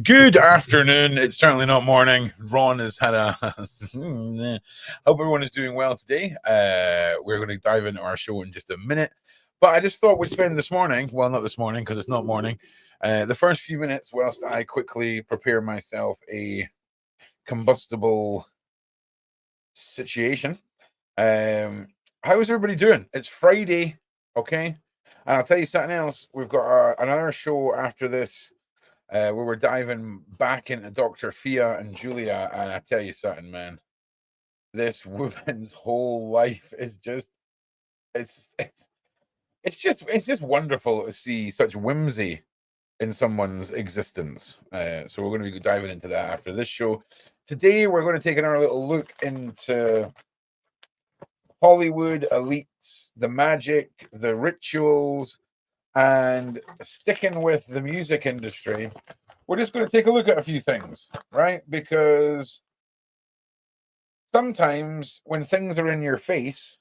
Good afternoon. It's certainly not morning. Ron has had a. Hope everyone is doing well today. We're going to dive into our show in just a minute. But I just thought we'd spend this morning, well, not this morning because it's not morning, the first few minutes whilst I quickly prepare myself a combustible situation. How is everybody doing? It's Friday, okay? And I'll tell you something else. We've got another show after this. Where we're diving back into Dr. Fia and Julia, and I tell you something, man, this woman's whole life is just it's just wonderful to see such whimsy in someone's existence. So we're going to be diving into that after this show. Today we're going to take another little look into Hollywood elites, the magic, the rituals, and sticking with the music industry, we're just going to take a look at a few things, right? Because sometimes when things are in your face,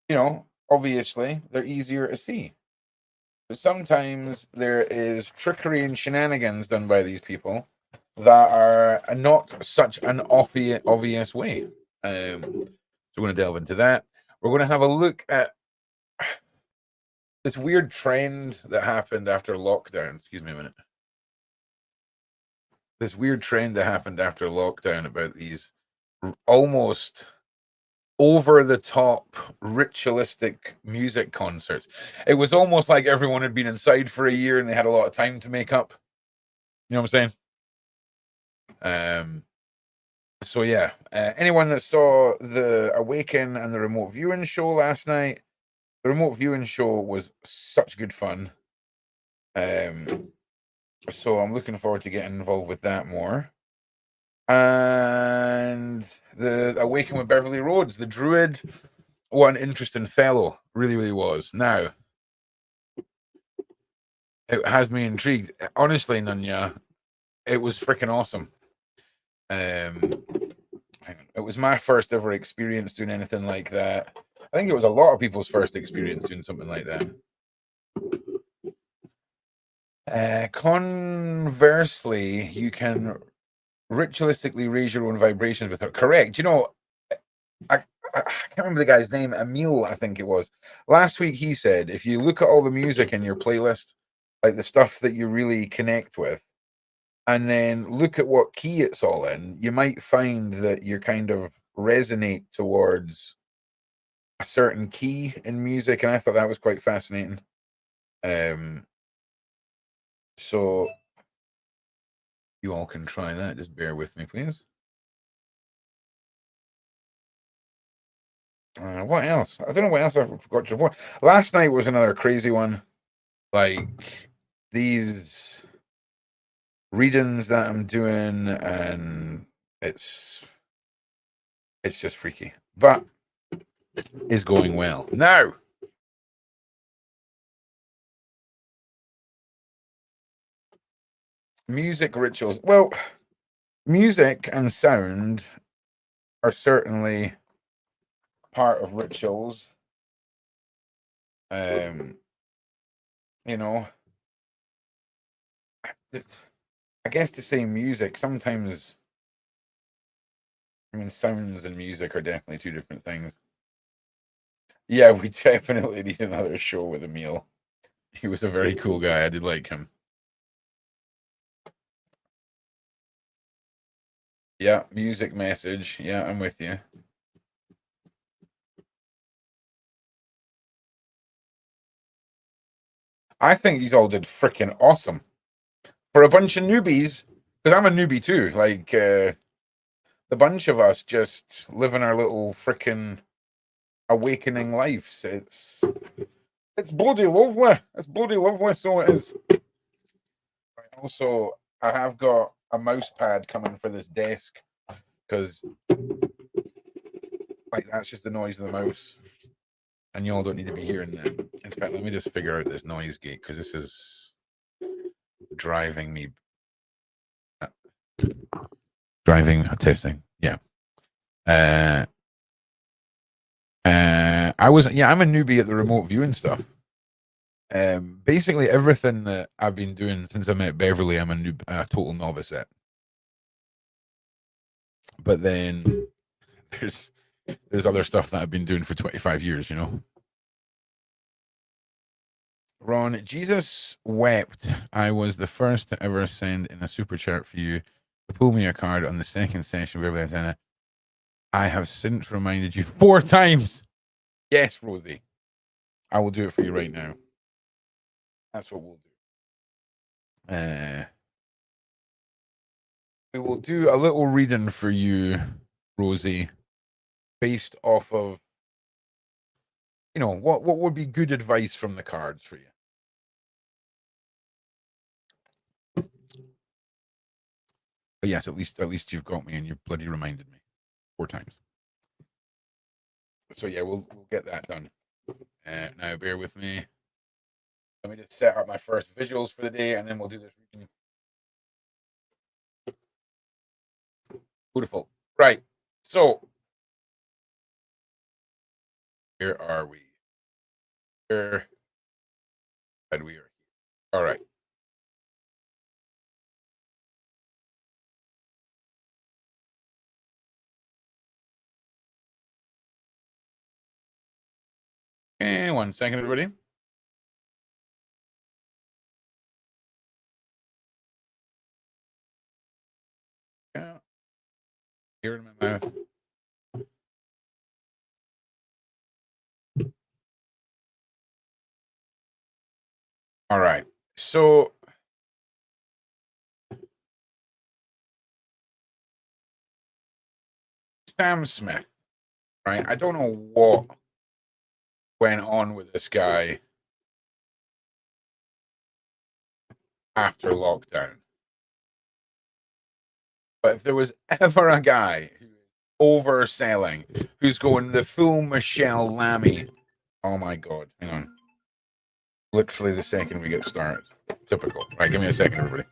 you know, obviously they're easier to see. But sometimes there is trickery and shenanigans done by these people that are not such an obvious way. So we're going to delve into that. We're going to have a look at this weird trend that happened after lockdown. Excuse me a minute. This weird trend that happened after lockdown about these almost over-the-top ritualistic music concerts. It was almost like everyone had been inside for a year and they had a lot of time to make up. You know what I'm saying? So yeah, anyone that saw the Awaken and the remote viewing show last night, the remote viewing show was such good fun. So I'm looking forward to getting involved with that more. And the Awaken with Beverly Rhodes, the Druid, what an interesting fellow, really, really was. Now, it has me intrigued. Honestly, Nunya, it was freaking awesome. It was my first ever experience doing anything like that. I think it was a lot of people's first experience doing something like that. Conversely, you can ritualistically raise your own vibrations with her. Correct. You know, I can't remember the guy's name. Emil, I think it was. Last week he said, if you look at all the music in your playlist, like the stuff that you really connect with, and then look at what key it's all in, you might find that you kind of resonate towards a certain key in music. And I thought that was quite fascinating. So you all can try that. Just bear with me, please. What else? I don't know what else I forgot to report. Last night was another crazy one. Like these readings that I'm doing, and it's just freaky, but it's going well. Now, music rituals. Well, music and sound are certainly part of rituals. You know, I guess to say music, sometimes, I mean, sounds and music are definitely two different things. Yeah, we definitely need another show with Emil. He was a very cool guy. I did like him. Yeah, music message. Yeah, I'm with you. I think these all did freaking awesome. For a bunch of newbies, because I'm a newbie too. Like, the bunch of us just living our little freaking awakening lives. It's bloody lovely. It's bloody lovely. So it is. Also, I have got a mouse pad coming for this desk because, like, that's just the noise of the mouse, and y'all don't need to be hearing that. In fact, let me just figure out this noise gate because this is driving me. Testing. Yeah. I'm a newbie at the remote viewing stuff. Basically everything that I've been doing since I met Beverly, I'm a total novice at. But then there's other stuff that I've been doing for 25 years, you know. Ron, Jesus wept. I was the first to ever send in a super chat for you to pull me a card on the second session of Antenna. I have since reminded you 4 times. Yes, Rosie. I will do it for you right now. That's what we'll do. We will do a little reading for you, Rosie, based off of, you know, what would be good advice from the cards for you. But yes, at least you've got me and you bloody reminded me 4 times. So yeah, we'll get that done. Now bear with me. Let me just set up my first visuals for the day, and then we'll do this reading. Beautiful. Right. So here are we. Here. And we are here. All right. And 1 second, everybody. Yeah. Here in my mouth. All right. So Sam Smith, right? I don't know what went on with this guy after lockdown. But if there was ever a guy who overselling, who's going the full Michelle Lammy, oh my God, hang on. Literally the second we get started. Typical. Right, give me a second, everybody.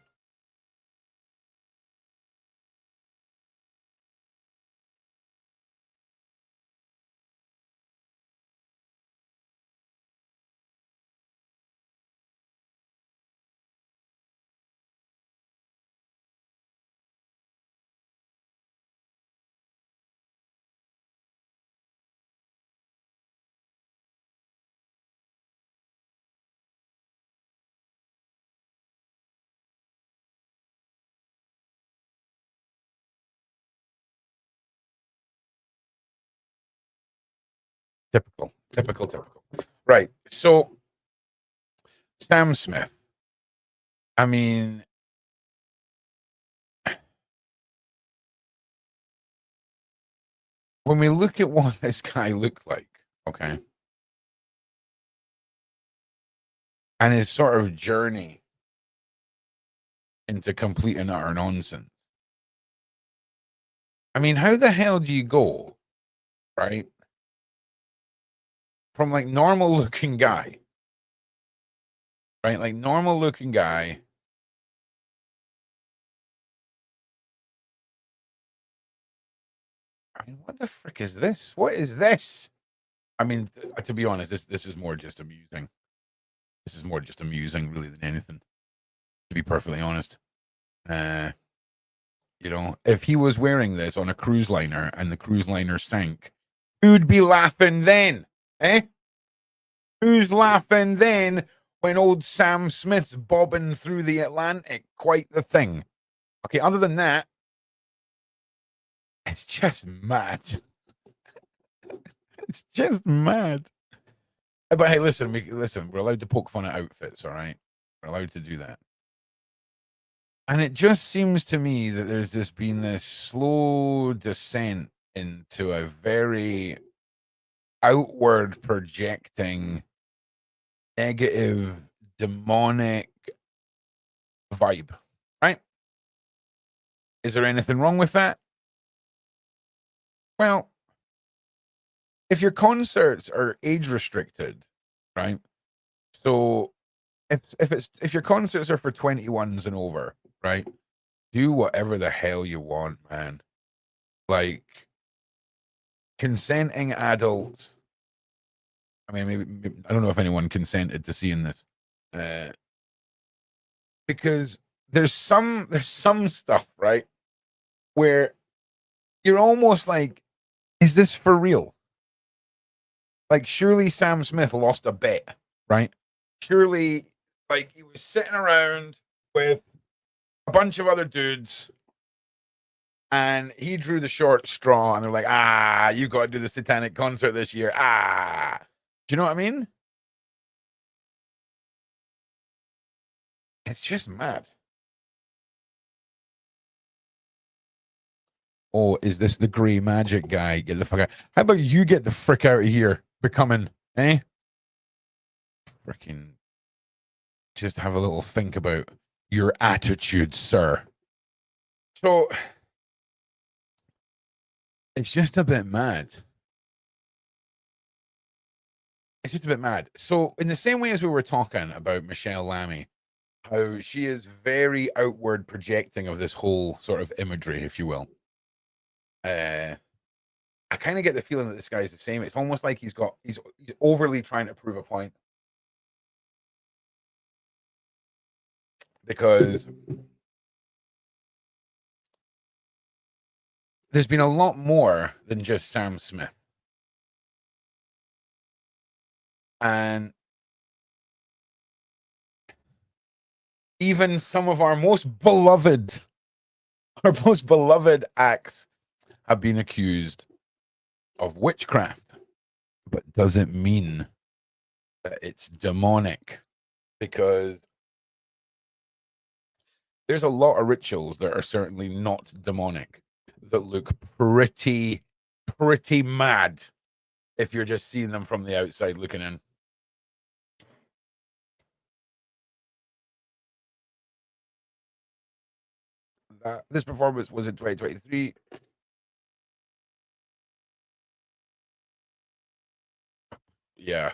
Typical. Right. So Sam Smith. I mean, when we look at what this guy looked like, okay, and his sort of journey into complete and utter nonsense. I mean, how the hell do you go, right, from like normal looking guy, right, like normal looking guy, I mean, what the frick is this? What is this? I mean, to be honest, this is more just amusing. This is more just amusing, really, than anything. To be perfectly honest, you know, if he was wearing this on a cruise liner and the cruise liner sank, who'd be laughing then? Eh? Who's laughing then when old Sam Smith's bobbing through the Atlantic? Quite the thing. Okay, other than that, it's just mad. It's just mad. But hey, listen, we're allowed to poke fun at outfits, all right? We're allowed to do that. And it just seems to me that there's been this slow descent into a very outward projecting, negative, demonic vibe, right? Is there anything wrong with that? Well, if your concerts are age restricted, right? So if your concerts are for 21s and over, right? Do whatever the hell you want, man. Like consenting adults. I mean, maybe I don't know if anyone consented to seeing this. Because there's some stuff, right, where you're almost like, is this for real? Like, surely Sam Smith lost a bet, right? Surely, like, he was sitting around with a bunch of other dudes and he drew the short straw and they're like, you got to do the Satanic concert this year. Do you know what I mean? It's just mad. Oh, is this the gray magic guy? Get the fuck out. How about you get the frick out of here? Becoming, eh? Freaking just have a little think about your attitude, sir. So it's just a bit mad. It's just a bit mad. So, in the same way as we were talking about Michelle Lammy, how she is very outward projecting of this whole sort of imagery, if you will. I kind of get the feeling that this guy is the same. It's almost like he's overly trying to prove a point. Because there's been a lot more than just Sam Smith. And even some of our most beloved acts have been accused of witchcraft. But does it mean that it's demonic? Because there's a lot of rituals that are certainly not demonic that look pretty mad if you're just seeing them from the outside looking in. This performance was in 2023. Yeah.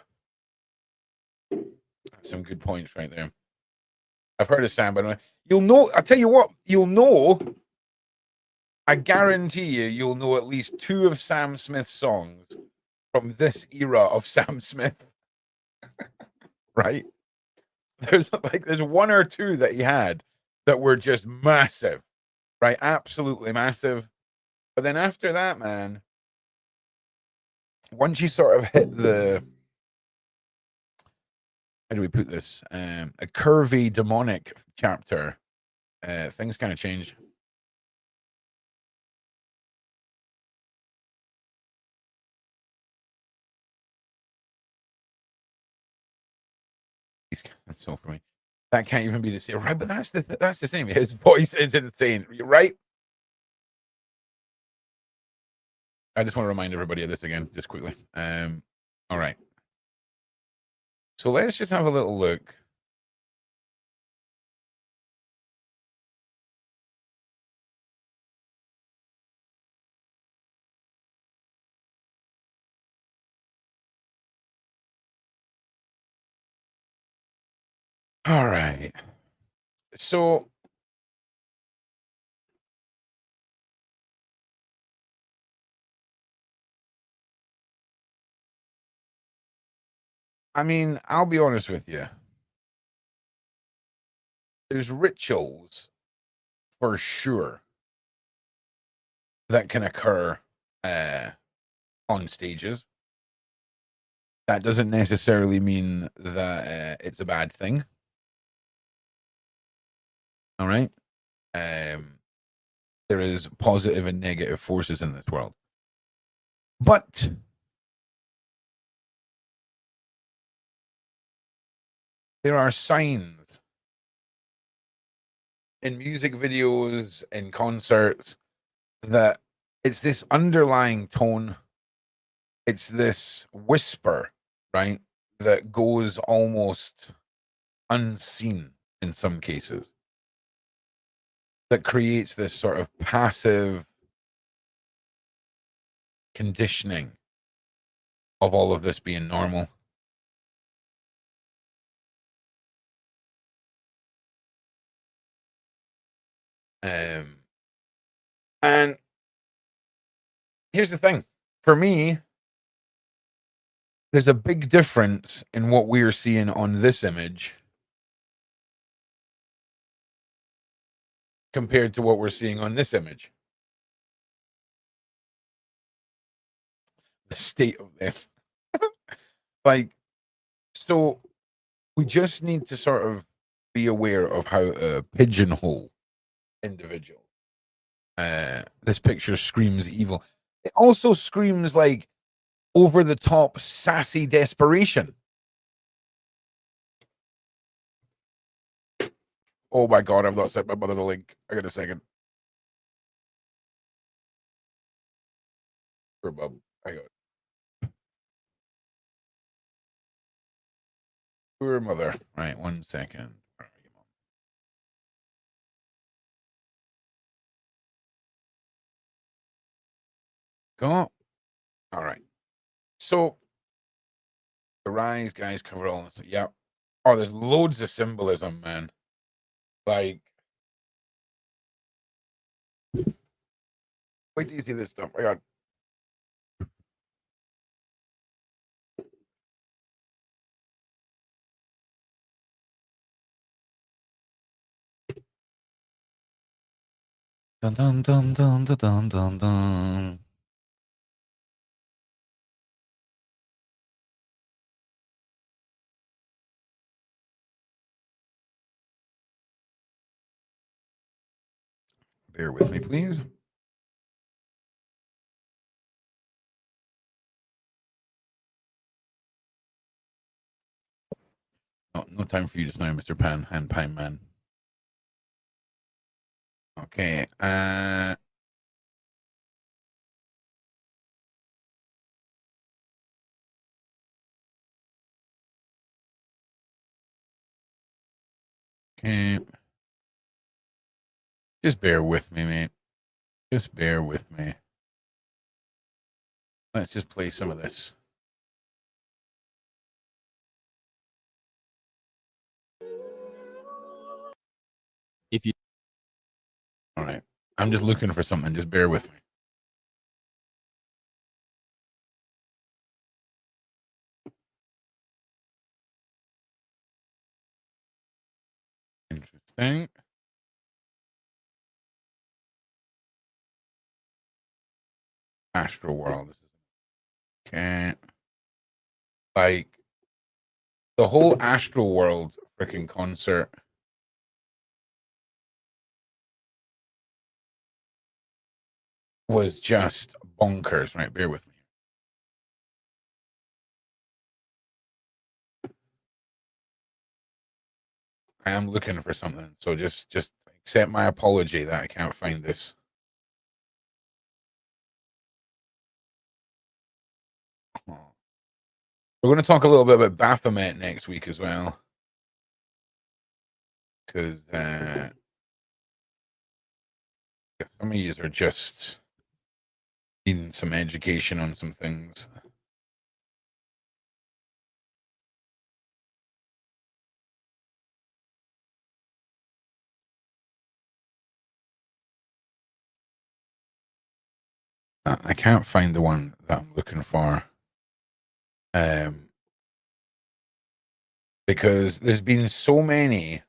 Some good points right there. I've heard of Sam, but you'll know. I'll tell you what, you'll know. I guarantee you'll know at least 2 of Sam Smith's songs from this era of Sam Smith. Right? There's 1 or 2 that he had that were just massive, right? Absolutely massive. But then after that, man, once you sort of hit the, how do we put this? A curvy demonic chapter, things kind of change. That's all for me. That can't even be the same, right? But that's the same. His voice is insane, right? I just want to remind everybody of this again, just quickly. All right. So let's just have a little look. All right. So I mean, I'll be honest with you. There's rituals for sure that can occur on stages. That doesn't necessarily mean that it's a bad thing. All right. There is positive and negative forces in this world. But there are signs in music videos, in concerts, that it's this underlying tone, it's this whisper, right, that goes almost unseen in some cases, that creates this sort of passive conditioning of all of this being normal. And here's the thing. For me, there's a big difference in what we're seeing on this image compared to what we're seeing on this image. The state of this. Like, so we just need to sort of be aware of how pigeonhole individual. This picture screams evil. It also screams like over the top sassy desperation. Oh my god, I've not sent my mother the link. I got a second. For mum. I got poor mother. Right, 1 second. Where are you, Mum? Go. All right. So the rise guys cover all this. Yep. Oh, there's loads of symbolism, man. Like, wait till you see this stuff. I got. Dun dun dun dun dun dun dun dun. Bear with me, please. No time for you just now, Mr. Hand Pine Man. Okay. Okay. Just bear with me, mate. Just bear with me. Let's just play some of this. If you. All right. I'm just looking for something. Just bear with me. Interesting. Astral World. Okay. Like the whole Astral World freaking concert. Was just bonkers, right? Bear with me. I am looking for something, so just accept my apology that I can't find this. We're going to talk a little bit about Baphomet next week as well, because some of these are just needing some education on some things. I can't find the one that I'm looking for. Because there's been so many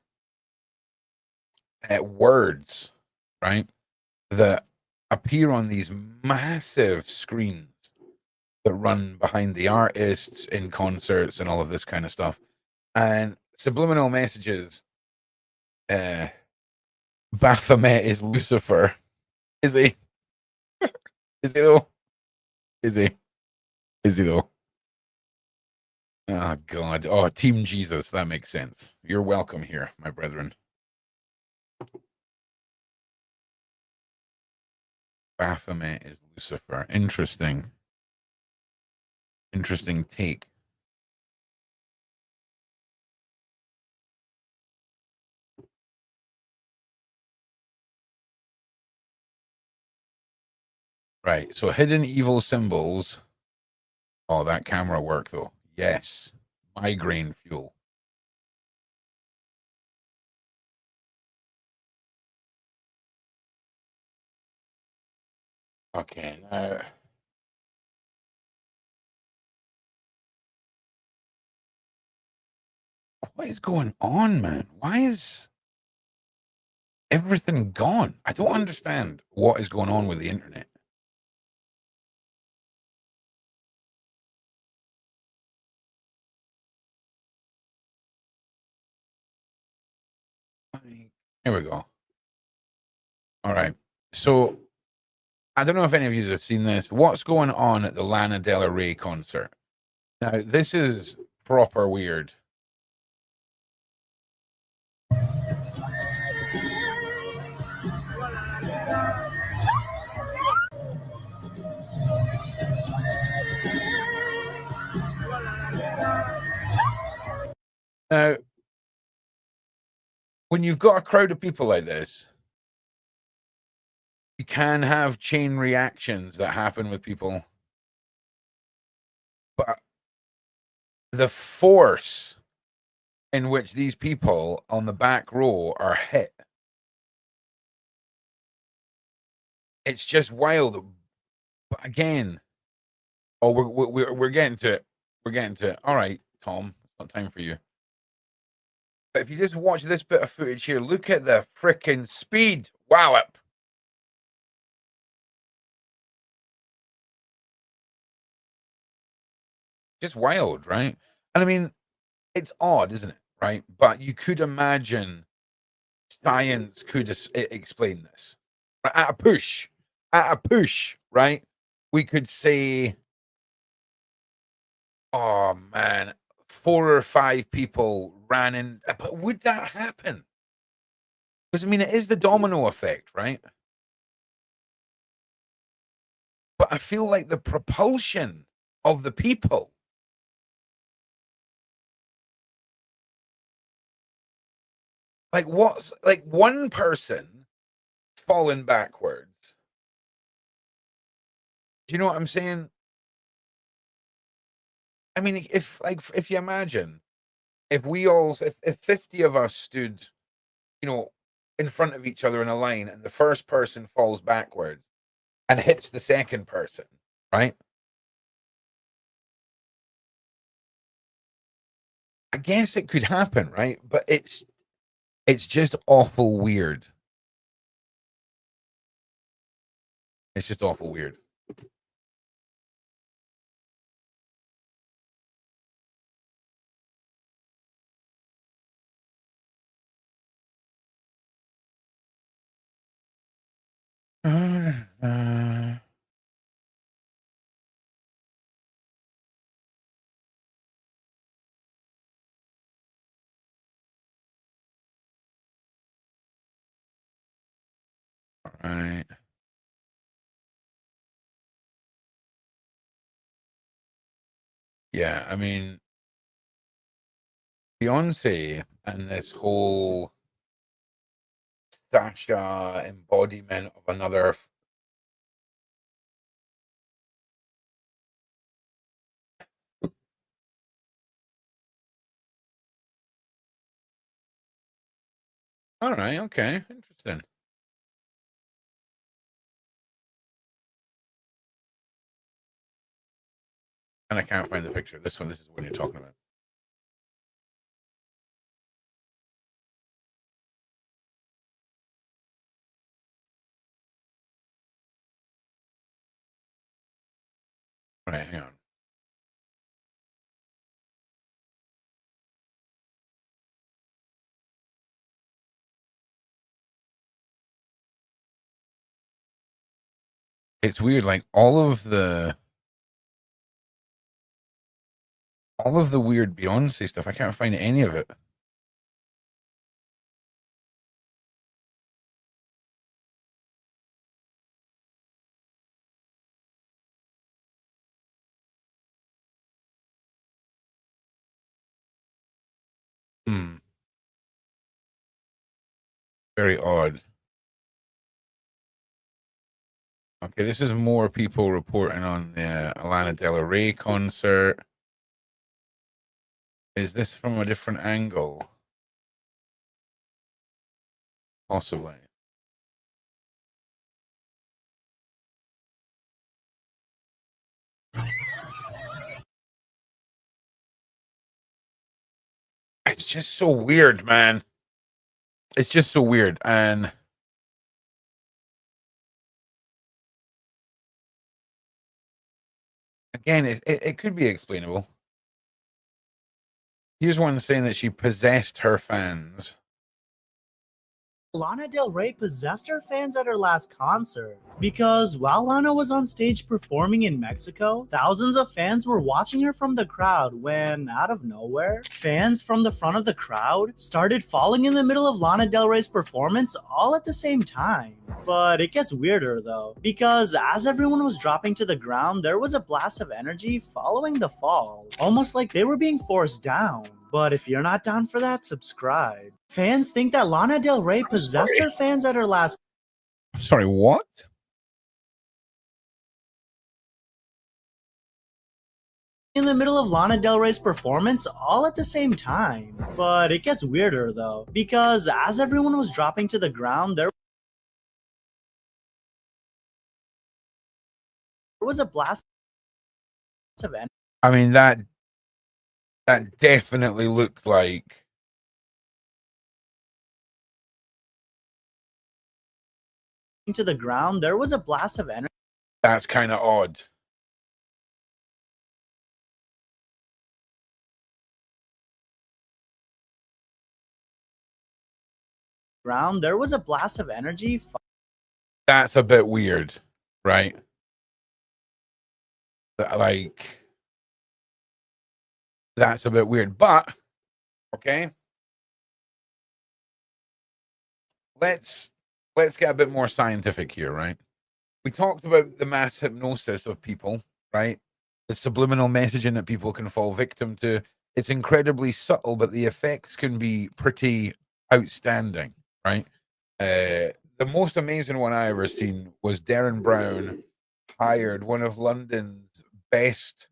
words, right, that appear on these massive screens that run behind the artists in concerts and all of this kind of stuff. And subliminal messages, Baphomet is Lucifer. Is he? Is he though? Is he? Is he though? Oh God. Oh, Team Jesus. That makes sense. You're welcome here, my brethren. Baphomet is Lucifer. Interesting. Interesting take. Right. So hidden evil symbols. Oh, that camera work though. Yes. Migraine fuel. Okay, now what is going on, man? Why is everything gone. I don't understand what is going on with the internet. Here we go. All right. So I don't know if any of you have seen this. What's going on at the Lana Del Rey concert? Now, this is proper weird. Now, when you've got a crowd of people like this, you can have chain reactions that happen with people. But the force in which these people on the back row are hit, it's just wild. But again, oh, we're getting to it. We're getting to it. All right, Tom, it's not time for you. But if you just watch this bit of footage here, look at the freaking speed. Wallop. Just wild, right? And I mean, it's odd, isn't it? Right? But you could imagine science could explain this. At a push, right? We could say, oh man, 4 or 5 people ran in. But would that happen? Because I mean, it is the domino effect, right? But I feel like the propulsion of the people, like what's like one person falling backwards. Do you know what I'm saying? I mean, if you imagine if we all if 50 of us stood, you know, in front of each other in a line and the first person falls backwards and hits the second person, right? I guess it could happen, right? But it's just awful weird. It's just awful weird. All right. Yeah, I mean, Beyonce and this whole Sasha embodiment of another. All right, okay, interesting. And I can't find the picture. This one, this is what you're talking about. All right, hang on. It's weird, like all of the weird Beyonce stuff. I can't find any of it. Hmm. Very odd. Okay, this is more people reporting on the Lana Del Rey concert. Is this from a different angle? Possibly. It's just so weird, man. It's just so weird. And again, it could be explainable. Here's one saying that she possessed her fans. Lana Del Rey possessed her fans at her last concert because while Lana was on stage performing in Mexico, thousands of fans were watching her from the crowd when, out of nowhere, fans from the front of the crowd started falling in the middle of Lana Del Rey's performance all at the same time. But it gets weirder though, because as everyone was dropping to the ground, there was a blast of energy following the fall, almost like they were being forced down. But if you're not down for that, subscribe. Fans think that Lana Del Rey possessed her fans at her last. I'm sorry, what? In the middle of Lana Del Rey's performance all at the same time. But it gets weirder though, because as everyone was dropping to the ground, there was a blast of energy. I mean, that definitely looked like To the ground, there was a blast of energy. that's kind of odd. Ground, there was a blast of energy. That's a bit weird, right? Like, that's a bit weird, but okay. Let's get a bit more scientific here, right? We talked about the mass hypnosis of people, right? The subliminal messaging that people can fall victim to. It's incredibly subtle, but the effects can be pretty outstanding, right? The most amazing one I ever seen was Darren Brown hired one of London's best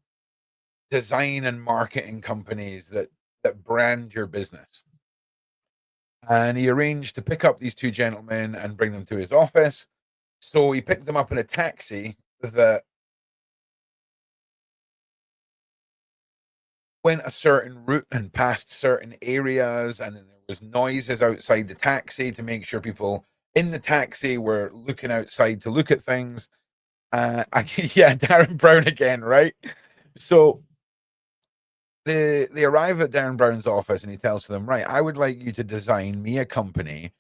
design and marketing companies that brand your business. And he arranged to pick up these two gentlemen and bring them to his office. So he picked them up in a taxi that went a certain route and passed certain areas, and then there was noises outside the taxi to make sure people in the taxi were looking outside to look at things. Yeah, Darren Brown again, right? So they arrive at Darren Brown's office and he tells them, right, I would like you to design me a company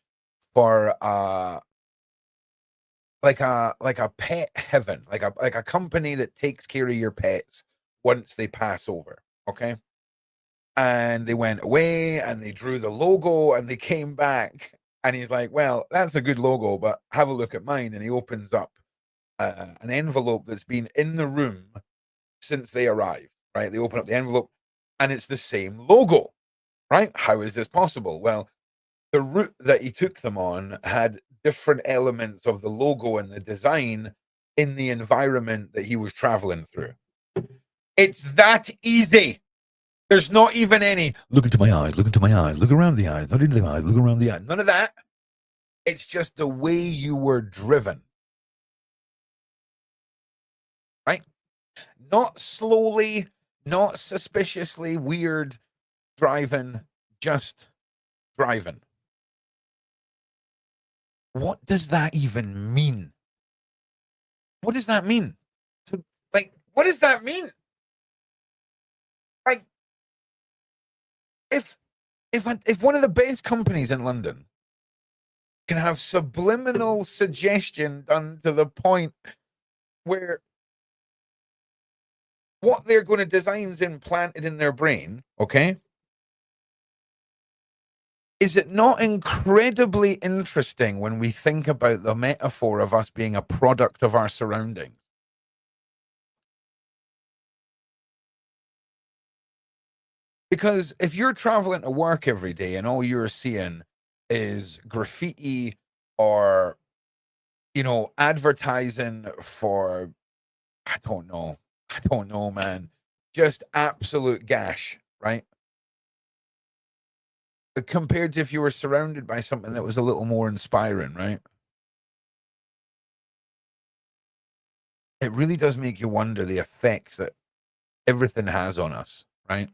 for like a pet heaven, like a company that takes care of your pets once they pass over. Okay. And they went away and they drew the logo and they came back and he's like, well, that's a good logo, but have a look at mine. And he opens up an envelope that's been in the room since they arrived, right? They open up the envelope and it's the same logo, right? How is this possible? Well, the route that he took them on had different elements of the logo and the design in the environment that he was traveling through. It's that easy. There's not even any look into my eyes, look into my eyes, look around the eyes, not into the eyes, look around the eyes. None of that. It's just the way you were driven. Right? Not slowly, not suspiciously weird driving, just driving. What does that even mean? What does that mean? What does that mean? Like, if one of the best companies in London can have subliminal suggestion done to the point where what they're going to design is implanted in their brain, okay? Is it not incredibly interesting when we think about the metaphor of us being a product of our surroundings? Because if you're traveling to work every day and all you're seeing is graffiti or, advertising for, I don't know, man, just absolute gash, right? But compared to if you were surrounded by something that was a little more inspiring, right? It really does make you wonder the effects that everything has on us, right?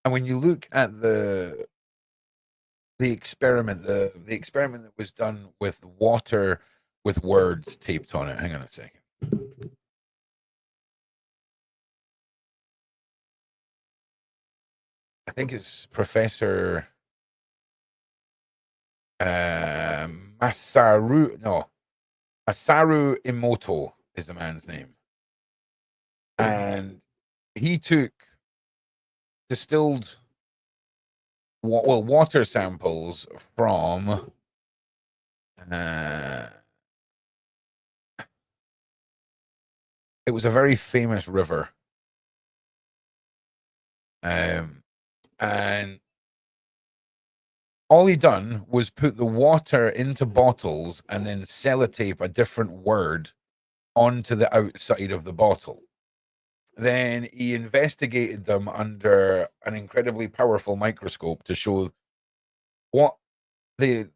And when you look at the the experiment, the experiment that was done with water with words taped on it. Hang on a second. I think it's Professor Masaru Emoto is the man's name. And he took distilled water samples from it was a very famous river. And all he done was put the water into bottles and then sellotape a different word onto the outside of the bottle. Then he investigated them under an incredibly powerful microscope to show what the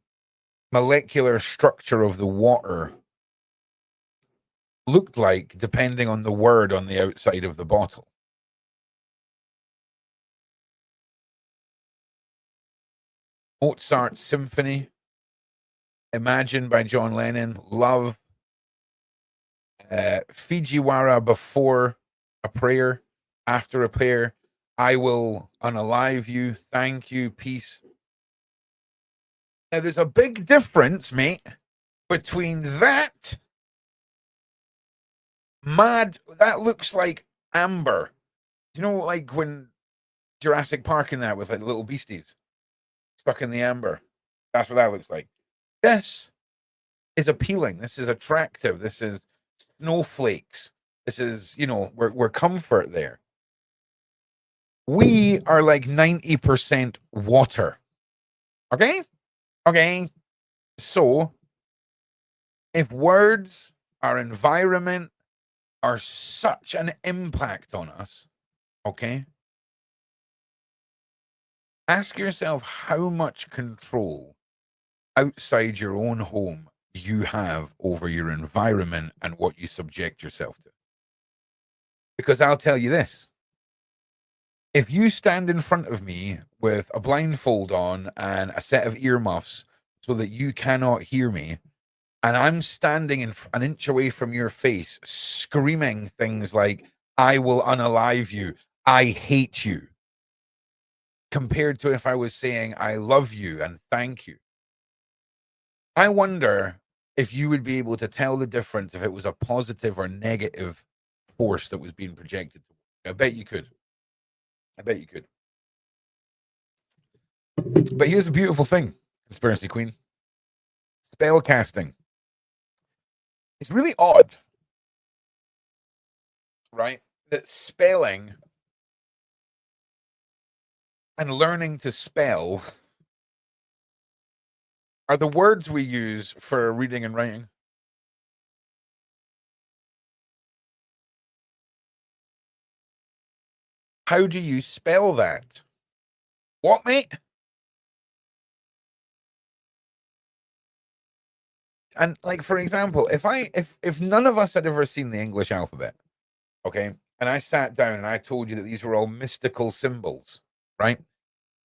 molecular structure of the water looked like depending on the word on the outside of the bottle. Mozart's Symphony, Imagine by John Lennon, Love, Fujiwara before a prayer, after a prayer, I will unalive you, thank you, peace. Now, there's a big difference, mate, between that that looks like amber. You know, like when Jurassic Park in that with like little beasties stuck in the amber. That's what that looks like. This is appealing. This is attractive. This is snowflakes. This is, you know, we're comfort there. We are like 90% water. Okay? Okay. So if words, our environment are such an impact on us, okay? Ask yourself how much control outside your own home you have over your environment and what you subject yourself to. Because I'll tell you this. If you stand in front of me with a blindfold on and a set of earmuffs so that you cannot hear me, and I'm standing an inch away from your face, screaming things like, I will unalive you, I hate you, compared to if I was saying, I love you and thank you. I wonder if you would be able to tell the difference if it was a positive or negative force that was being projected. I bet you could. I bet you could. But here's the beautiful thing, Conspiracy Queen. Spell casting. It's really odd, right? That spelling and learning to spell are the words we use for reading and writing. How do you spell that? What, mate? And like, for example, if none of us had ever seen the English alphabet, okay, and I sat down and I told you that these were all mystical symbols, right?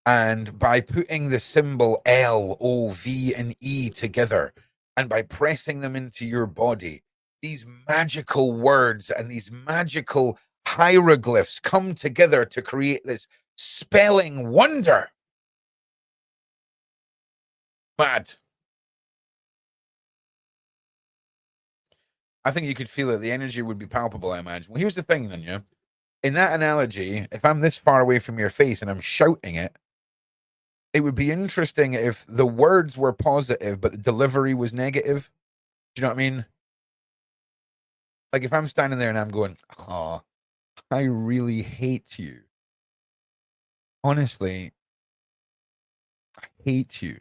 And by putting the symbol L, O, V, and E together, and by pressing them into your body, these magical words and these magical hieroglyphs come together to create this spelling wonder. Mad. I think you could feel it. The energy would be palpable, I imagine. Well, here's the thing, then, yeah. In that analogy, if I'm this far away from your face and I'm shouting it, it would be interesting if the words were positive, but the delivery was negative. Do you know what I mean? Like if I'm standing there and I'm going, oh, I really hate you. Honestly, I hate you.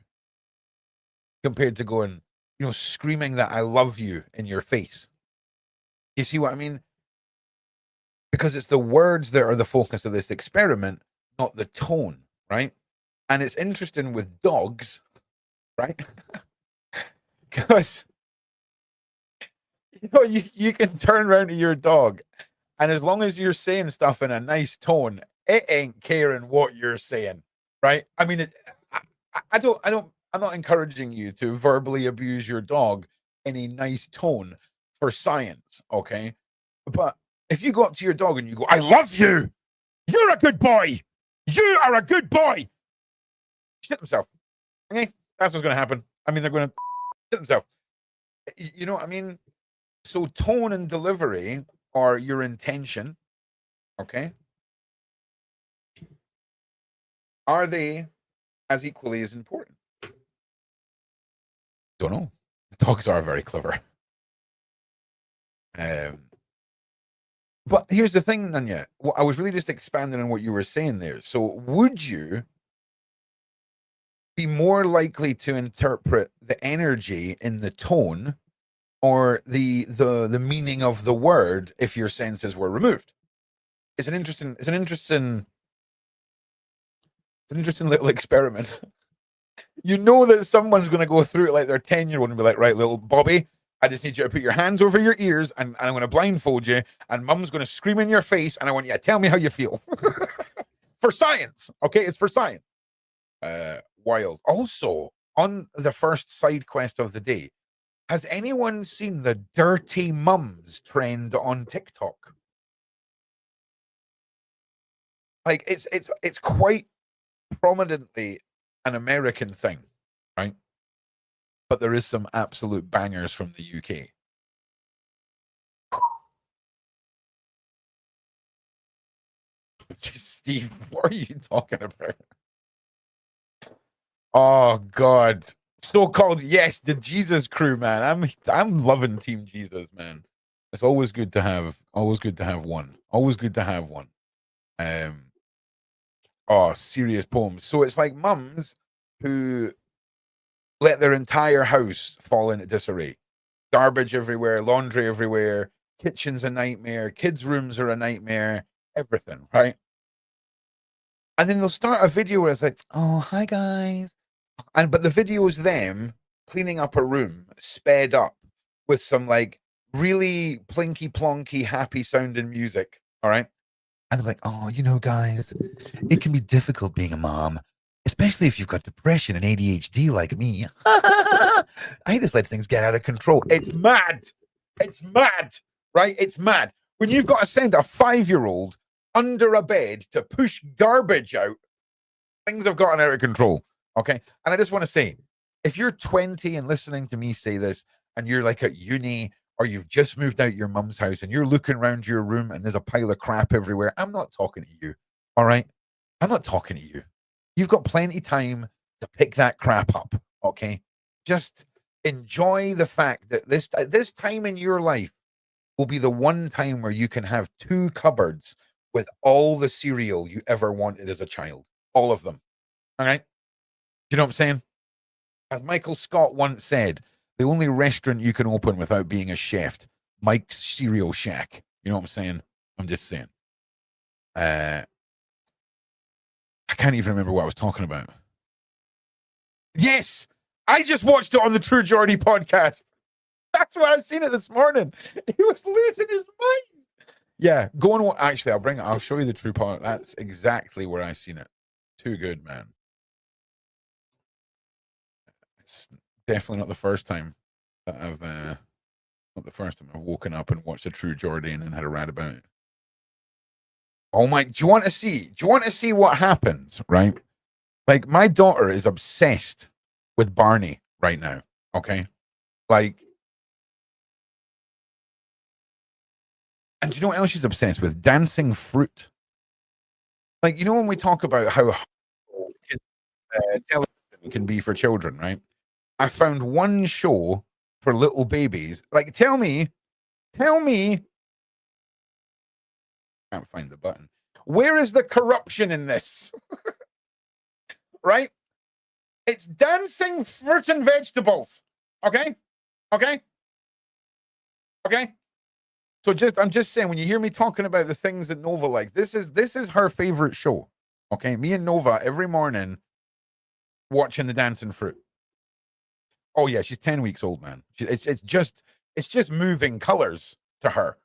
Compared to going, you know, screaming that I love you in your face. You see what I mean? Because it's the words that are the focus of this experiment, not the tone, right? And it's interesting with dogs, right? Because you know, you can turn around to your dog, and as long as you're saying stuff in a nice tone, it ain't caring what you're saying, right? I mean, I'm not encouraging you to verbally abuse your dog in a nice tone for science, okay? But if you go up to your dog and you go, I love you, you're a good boy, you are a good boy, shit themselves. Okay, that's what's going to happen. I mean, they're going to shit themselves. You know what I mean? So tone and delivery are your intention, okay? Are they as equally as important? Don't know. The dogs are very clever. But here's the thing, Nanya. Well, I was really just expanding on what you were saying there. So would you be more likely to interpret the energy in the tone or the meaning of the word if your senses were removed? It's an interesting little experiment. You know that someone's going to go through it like they're 10-year-old and be like, right, little Bobby, I just need you to put your hands over your ears and I'm going to blindfold you and mum's going to scream in your face and I want you to tell me how you feel. For science. Okay, it's for science. Wild. Also, on the first side quest of the day, has anyone seen the dirty mums trend on TikTok? Like it's quite prominently an American thing, right? But there is some absolute bangers from the UK. Steve, what are you talking about? Oh God. So-called, yes, the Jesus crew, man. I'm loving Team Jesus, man. It's always good to have one. Always good to have one. Oh, serious poems. So it's like mums who let their entire house fall into disarray. Garbage everywhere, laundry everywhere, kitchen's a nightmare, kids' rooms are a nightmare, everything, right? And then they'll start a video where it's like, oh, hi guys. But the video is them cleaning up a room, sped up with some like really plinky plonky happy sounding music. All right. And they're like, oh, you know, guys, it can be difficult being a mom, especially if you've got depression and ADHD like me. I just let things get out of control. It's mad. It's mad, right? It's mad. When you've got to send a 5-year-old under a bed to push garbage out, things have gotten out of control. Okay. And I just want to say, if you're 20 and listening to me say this, and you're like at uni, or you've just moved out your mum's house and you're looking around your room and there's a pile of crap everywhere, I'm not talking to you. All right. I'm not talking to you. You've got plenty time to pick that crap up. Okay. Just enjoy the fact that this time in your life will be the one time where you can have 2 cupboards with all the cereal you ever wanted as a child. All of them. All right. You know what I'm saying? As Michael Scott once said, the only restaurant you can open without being a chef, Mike's Cereal Shack. You know what I'm saying? I'm just saying. I can't even remember what I was talking about. Yes, I just watched it on the True Geordie podcast. That's why I've seen it this morning. He was losing his mind. Yeah, go on. Actually, I'll show you the True part. That's exactly where I seen it. Too good, man. It's definitely not the first time that I've woken up and watched a True Geordie and had a rant about it. Oh my, do you want to see what happens, right? Like, my daughter is obsessed with Barney right now, okay? Like, and do you know what else she's obsessed with? Dancing fruit. Like, you know, when we talk about how television can be for children, right? I found one show for little babies. Like, tell me, can't find the button. Where is the corruption in this? Right? It's dancing fruit and vegetables. Okay? Okay? Okay? So I'm just saying, when you hear me talking about the things that Nova likes, this is her favorite show. Okay? Me and Nova every morning watching the dancing fruit. Oh yeah, she's 10 weeks old, man. It's just moving colors to her.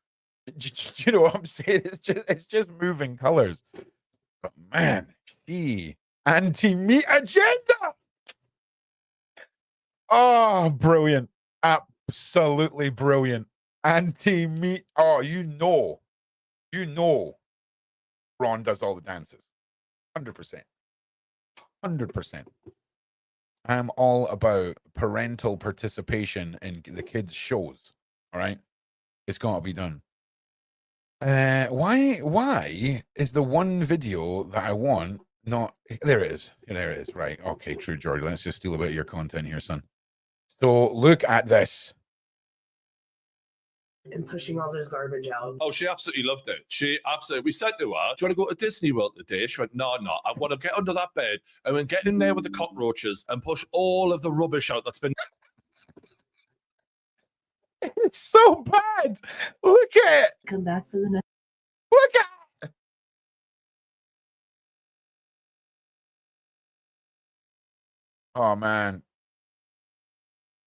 You know what I'm saying? It's just moving colors. But man, she anti-meat agenda. Oh, brilliant. Absolutely brilliant. Anti-meat. Oh, you know, Ron does all the dances. 100%. 100%. I'm all about parental participation in the kids' shows. All right. It's got to be done. Why is the one video that I want not there it is. There it is. Right. Okay, true, George. Let's just steal a bit of your content here, son. So look at this. And pushing all this garbage out. Oh, she absolutely loved it. She absolutely. We said to her, "Do you want to go to Disney World today?" She went, "No, no. I want to get under that bed and then get in there with the cockroaches and push all of the rubbish out that's been." It's so bad. Look at it. Come back for the next. Look at it. Oh man.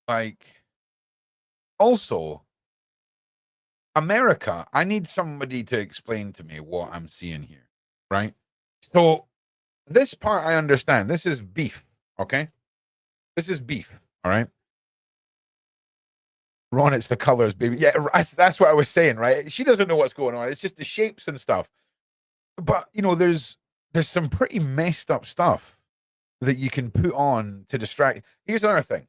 Like, also, America, I need somebody to explain to me what I'm seeing here, right? So this part I understand. This is beef, okay? This is beef, all right? Ron, it's the colors, baby. Yeah, that's what I was saying, right? She doesn't know what's going on. It's just the shapes and stuff. But, you know, there's some pretty messed up stuff that you can put on to distract. Here's another thing.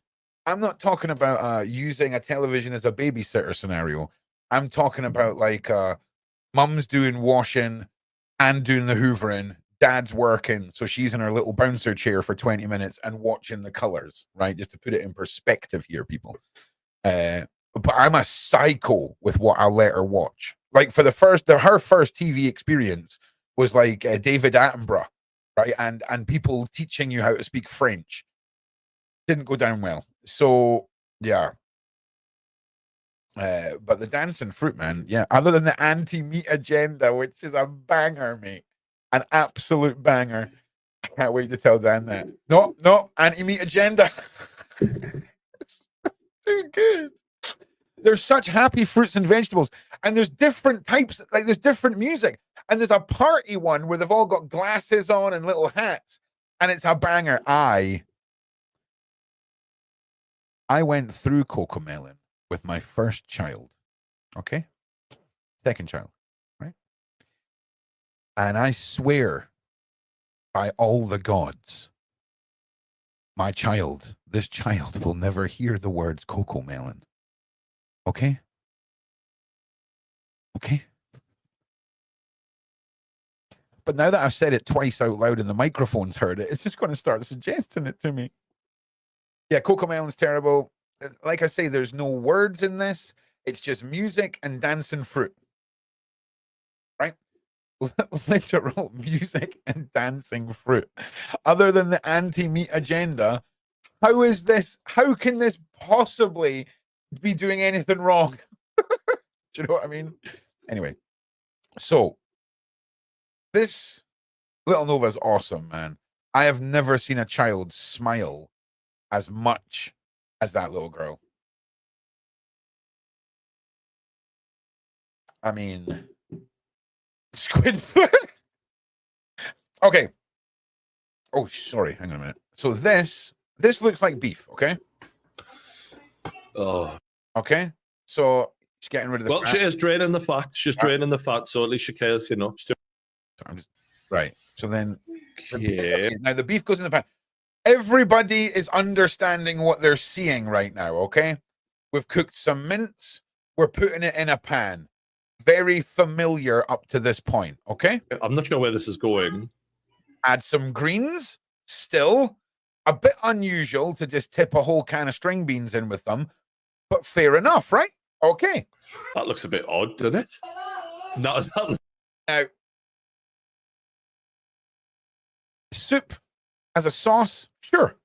I'm not talking about using a television as a babysitter scenario. I'm talking about like mum's doing washing and doing the hoovering, dad's working, so she's in her little bouncer chair for 20 minutes and watching the colors, right? Just to put it in perspective here, people. But I'm a psycho with what I'll let her watch. Like for her first TV experience was like David Attenborough, right? And people teaching you how to speak French. Didn't go down well. So yeah. But the dancing fruit, man, yeah. Other than the anti-meat agenda, which is a banger, mate, an absolute banger. I can't wait to tell Dan that. No, anti-meat agenda. It's too good. There's such happy fruits and vegetables, and there's different types. Like there's different music, and there's a party one where they've all got glasses on and little hats, and it's a banger. I went through Cocomelon with my first child, okay? Second child, right? And I swear by all the gods, this child will never hear the words Cocomelon. Okay? Okay? But now that I've said it twice out loud and the microphone's heard it, it's just going to start suggesting it to me. Yeah, Cocomelon's terrible. Like I say, there's no words in this. It's just music and dancing fruit. Right? Literal music and dancing fruit. Other than the anti-meat agenda, how can this possibly be doing anything wrong? Do you know what I mean? Anyway, so this Little Nova is awesome, man. I have never seen a child smile as much as that little girl. I mean, Squidfoot. Okay. Oh, sorry. Hang on a minute. So this looks like beef, okay? Oh. Okay. So she's getting rid of the Well, fat. she is draining the fat. She's draining the fat, so at least she cares, you know. Right. So then Okay. now the beef goes in the pan. Everybody is understanding what they're seeing right now, okay? We've cooked some mince. We're putting it in a pan. Very familiar up to this point, okay? I'm not sure where this is going. Add some greens. Still a bit unusual to just tip a whole can of string beans in with them, but fair enough, right? Okay. That looks a bit odd, doesn't it? No, Now, soup as a sauce, sure.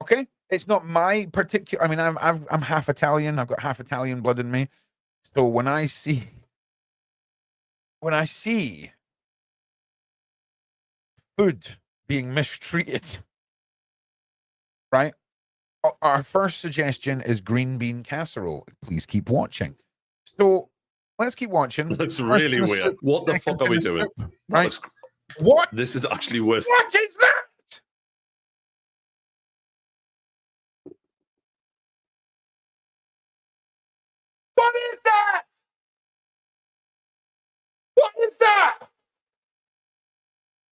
Okay, it's not my particular. I mean, I'm half Italian. I've got half Italian blood in me. So when I see food being mistreated, right? Our first suggestion is green bean casserole. Please keep watching. So let's keep watching. That looks First really in the weird. soup, What the second fuck are in we the doing? soup, That right? looks- What? This is actually worse. What is that? What is that? What is that?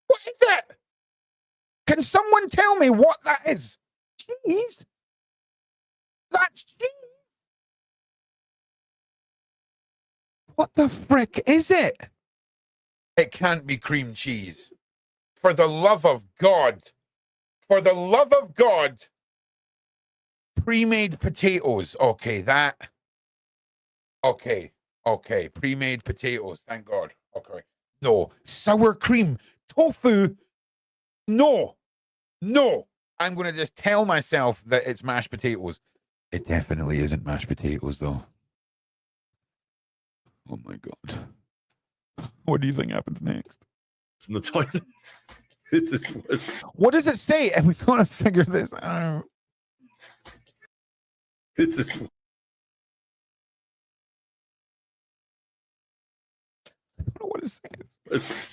What is it? Can someone tell me what that is? Cheese? That's cheese. What the frick is it? It can't be cream cheese. For the love of God. For the love of God. Pre-made potatoes. Okay, that. Okay. Okay. Pre-made potatoes. Thank God. Okay. No. Sour cream. Tofu. No. No. I'm going to just tell myself that it's mashed potatoes. It definitely isn't mashed potatoes, though. Oh my God. What do you think happens next? It's in the toilet. This is What does it say? And we've got to figure this out. this is I don't know what it says.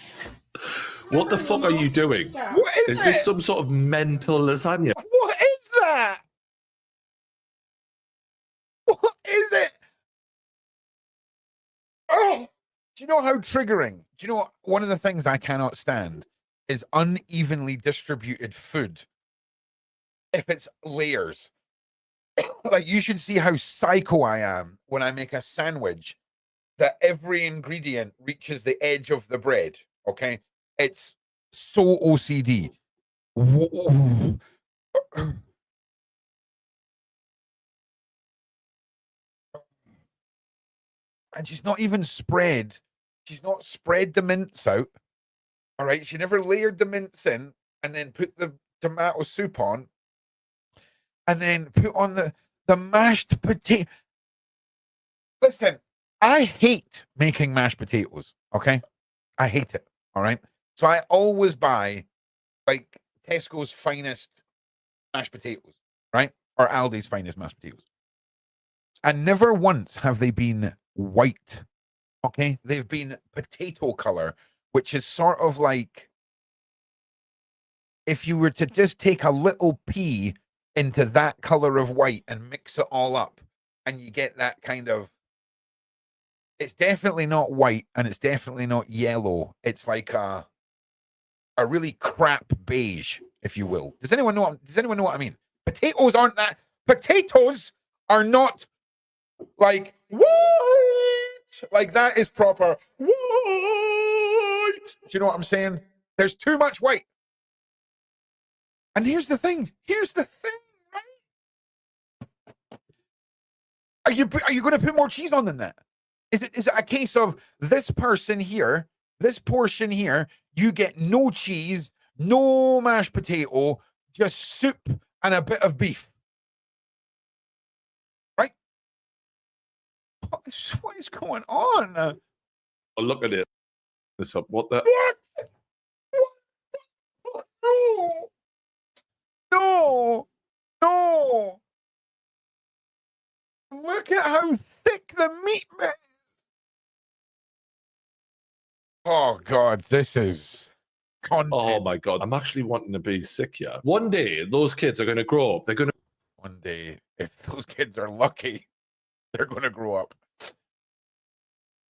what the fuck are you doing? What Is this some sort of mental lasagna? What is that? What is it? Oh, do you know how triggering? Do you know what? One of the things I cannot stand is unevenly distributed food. If it's layers, like you should see how psycho I am when I make a sandwich that every ingredient reaches the edge of the bread. Okay, it's so OCD. And she's not even spread. She's not spread the mince out. All right. She never layered the mince in and then put the tomato soup on and then put on the mashed potato. Listen, I hate making mashed potatoes. Okay. I hate it. All right. So I always buy like Tesco's finest mashed potatoes, right? Or Aldi's finest mashed potatoes. And never once have they been white. Okay, they've been potato color, which is sort of like if you were to just take a little pea into that color of white and mix it all up, and you get that kind of. It's definitely not white, and it's definitely not yellow. It's like a really crap beige, if you will. Does anyone know? Does anyone know what I mean? Potatoes aren't that. Potatoes are not like white. Like that is proper white. Do you know what I'm saying? There's too much white. And here's the thing. Here's the thing, right? Are you going to put more cheese on than that? Is it a case of this person here, this portion here, you get no cheese, no mashed potato, just soup and a bit of beef? Right? What is going on? Oh, look at it. This up. What the? What? No. No. No. Look at how thick the meat is. Oh God, this is content. Oh my God, I'm actually wanting to be sick. Yeah. One day, those kids are going to grow up. They're going to. One day, if those kids are lucky, they're going to grow up.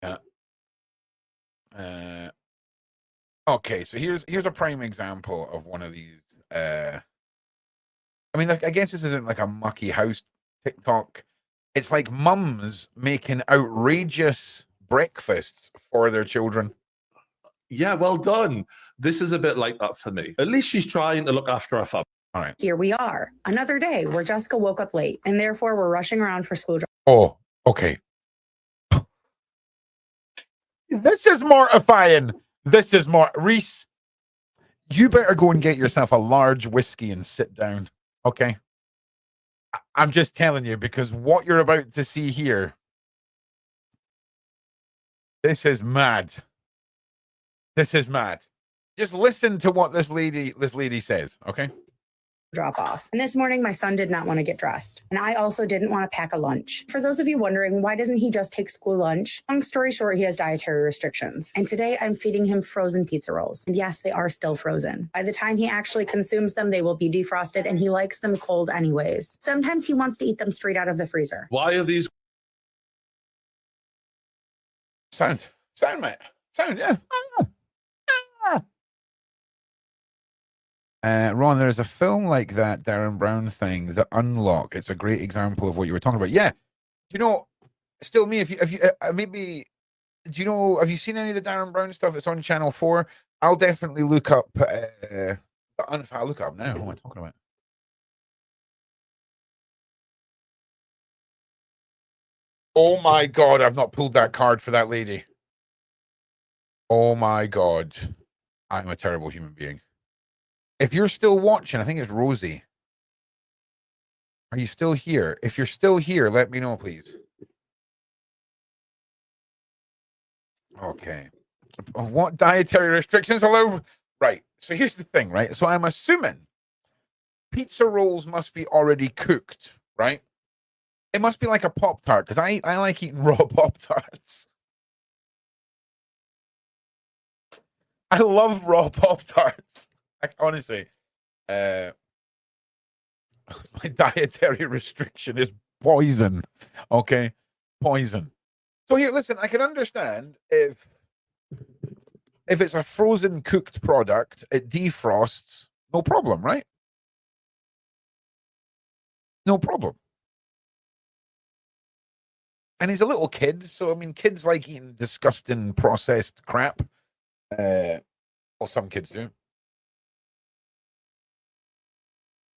Yeah. Okay, so here's a prime example of one of these. I mean, like, I guess this isn't like a mucky house TikTok. It's like mums making outrageous breakfasts for their children. Yeah, well done. This is a bit like that for me. At least she's trying to look after her family. All right. Here we are, another day where Jessica woke up late, and therefore we're rushing around for school. Oh, okay. This is mortifying. This is more. Reese, you better go and get yourself a large whiskey and sit down. Okay. I'm just telling you, because what you're about to see here, this is mad. This is mad. Just listen to what this lady says, okay? Drop off. And this morning, my son did not want to get dressed. And I also didn't want to pack a lunch. For those of you wondering, why doesn't he just take school lunch? Long story short, he has dietary restrictions. And today I'm feeding him frozen pizza rolls. And yes, they are still frozen. By the time he actually consumes them, they will be defrosted, and he likes them cold anyways. Sometimes he wants to eat them straight out of the freezer. Why are these Sound, mate. Sound, yeah. Ron, there's a film like that Darren Brown thing, The Unlock. It's a great example of what you were talking about. Yeah. You know, still me, if you maybe, do you know, have you seen any of the Darren Brown stuff that's on Channel 4? I'll definitely look up, I'll look up now. What am I talking about? Oh my God, I've not pulled that card for that lady. Oh my God. I'm a terrible human being. If you're still watching, I think it's Rosie. Are you still here? If you're still here, let me know, please. Okay. What dietary restrictions allow? Right. So here's the thing, right? So I'm assuming pizza rolls must be already cooked, right? It must be like a Pop-Tart, because I like eating raw Pop-Tarts. I love raw Pop-Tarts. Like, honestly, my dietary restriction is poison. Okay? Poison. So here, listen, I can understand if it's a frozen cooked product, it defrosts, no problem, right? No problem. And he's a little kid, so I mean, kids like eating disgusting processed crap. Well, some kids do.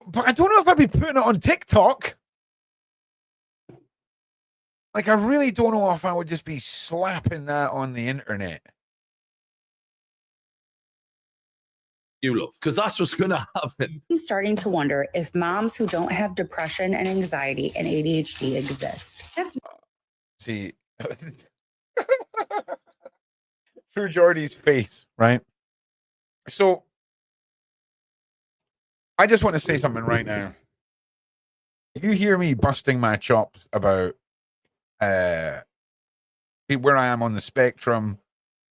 But I don't know if I'd be putting it on TikTok. Like, I really don't know if I would just be slapping that on the internet. You love, because that's what's going to happen. I'm starting to wonder if moms who don't have depression and anxiety and ADHD exist. That's See, through Jordy's face, right? So, I just want to say something right now. If you hear me busting my chops about where I am on the spectrum,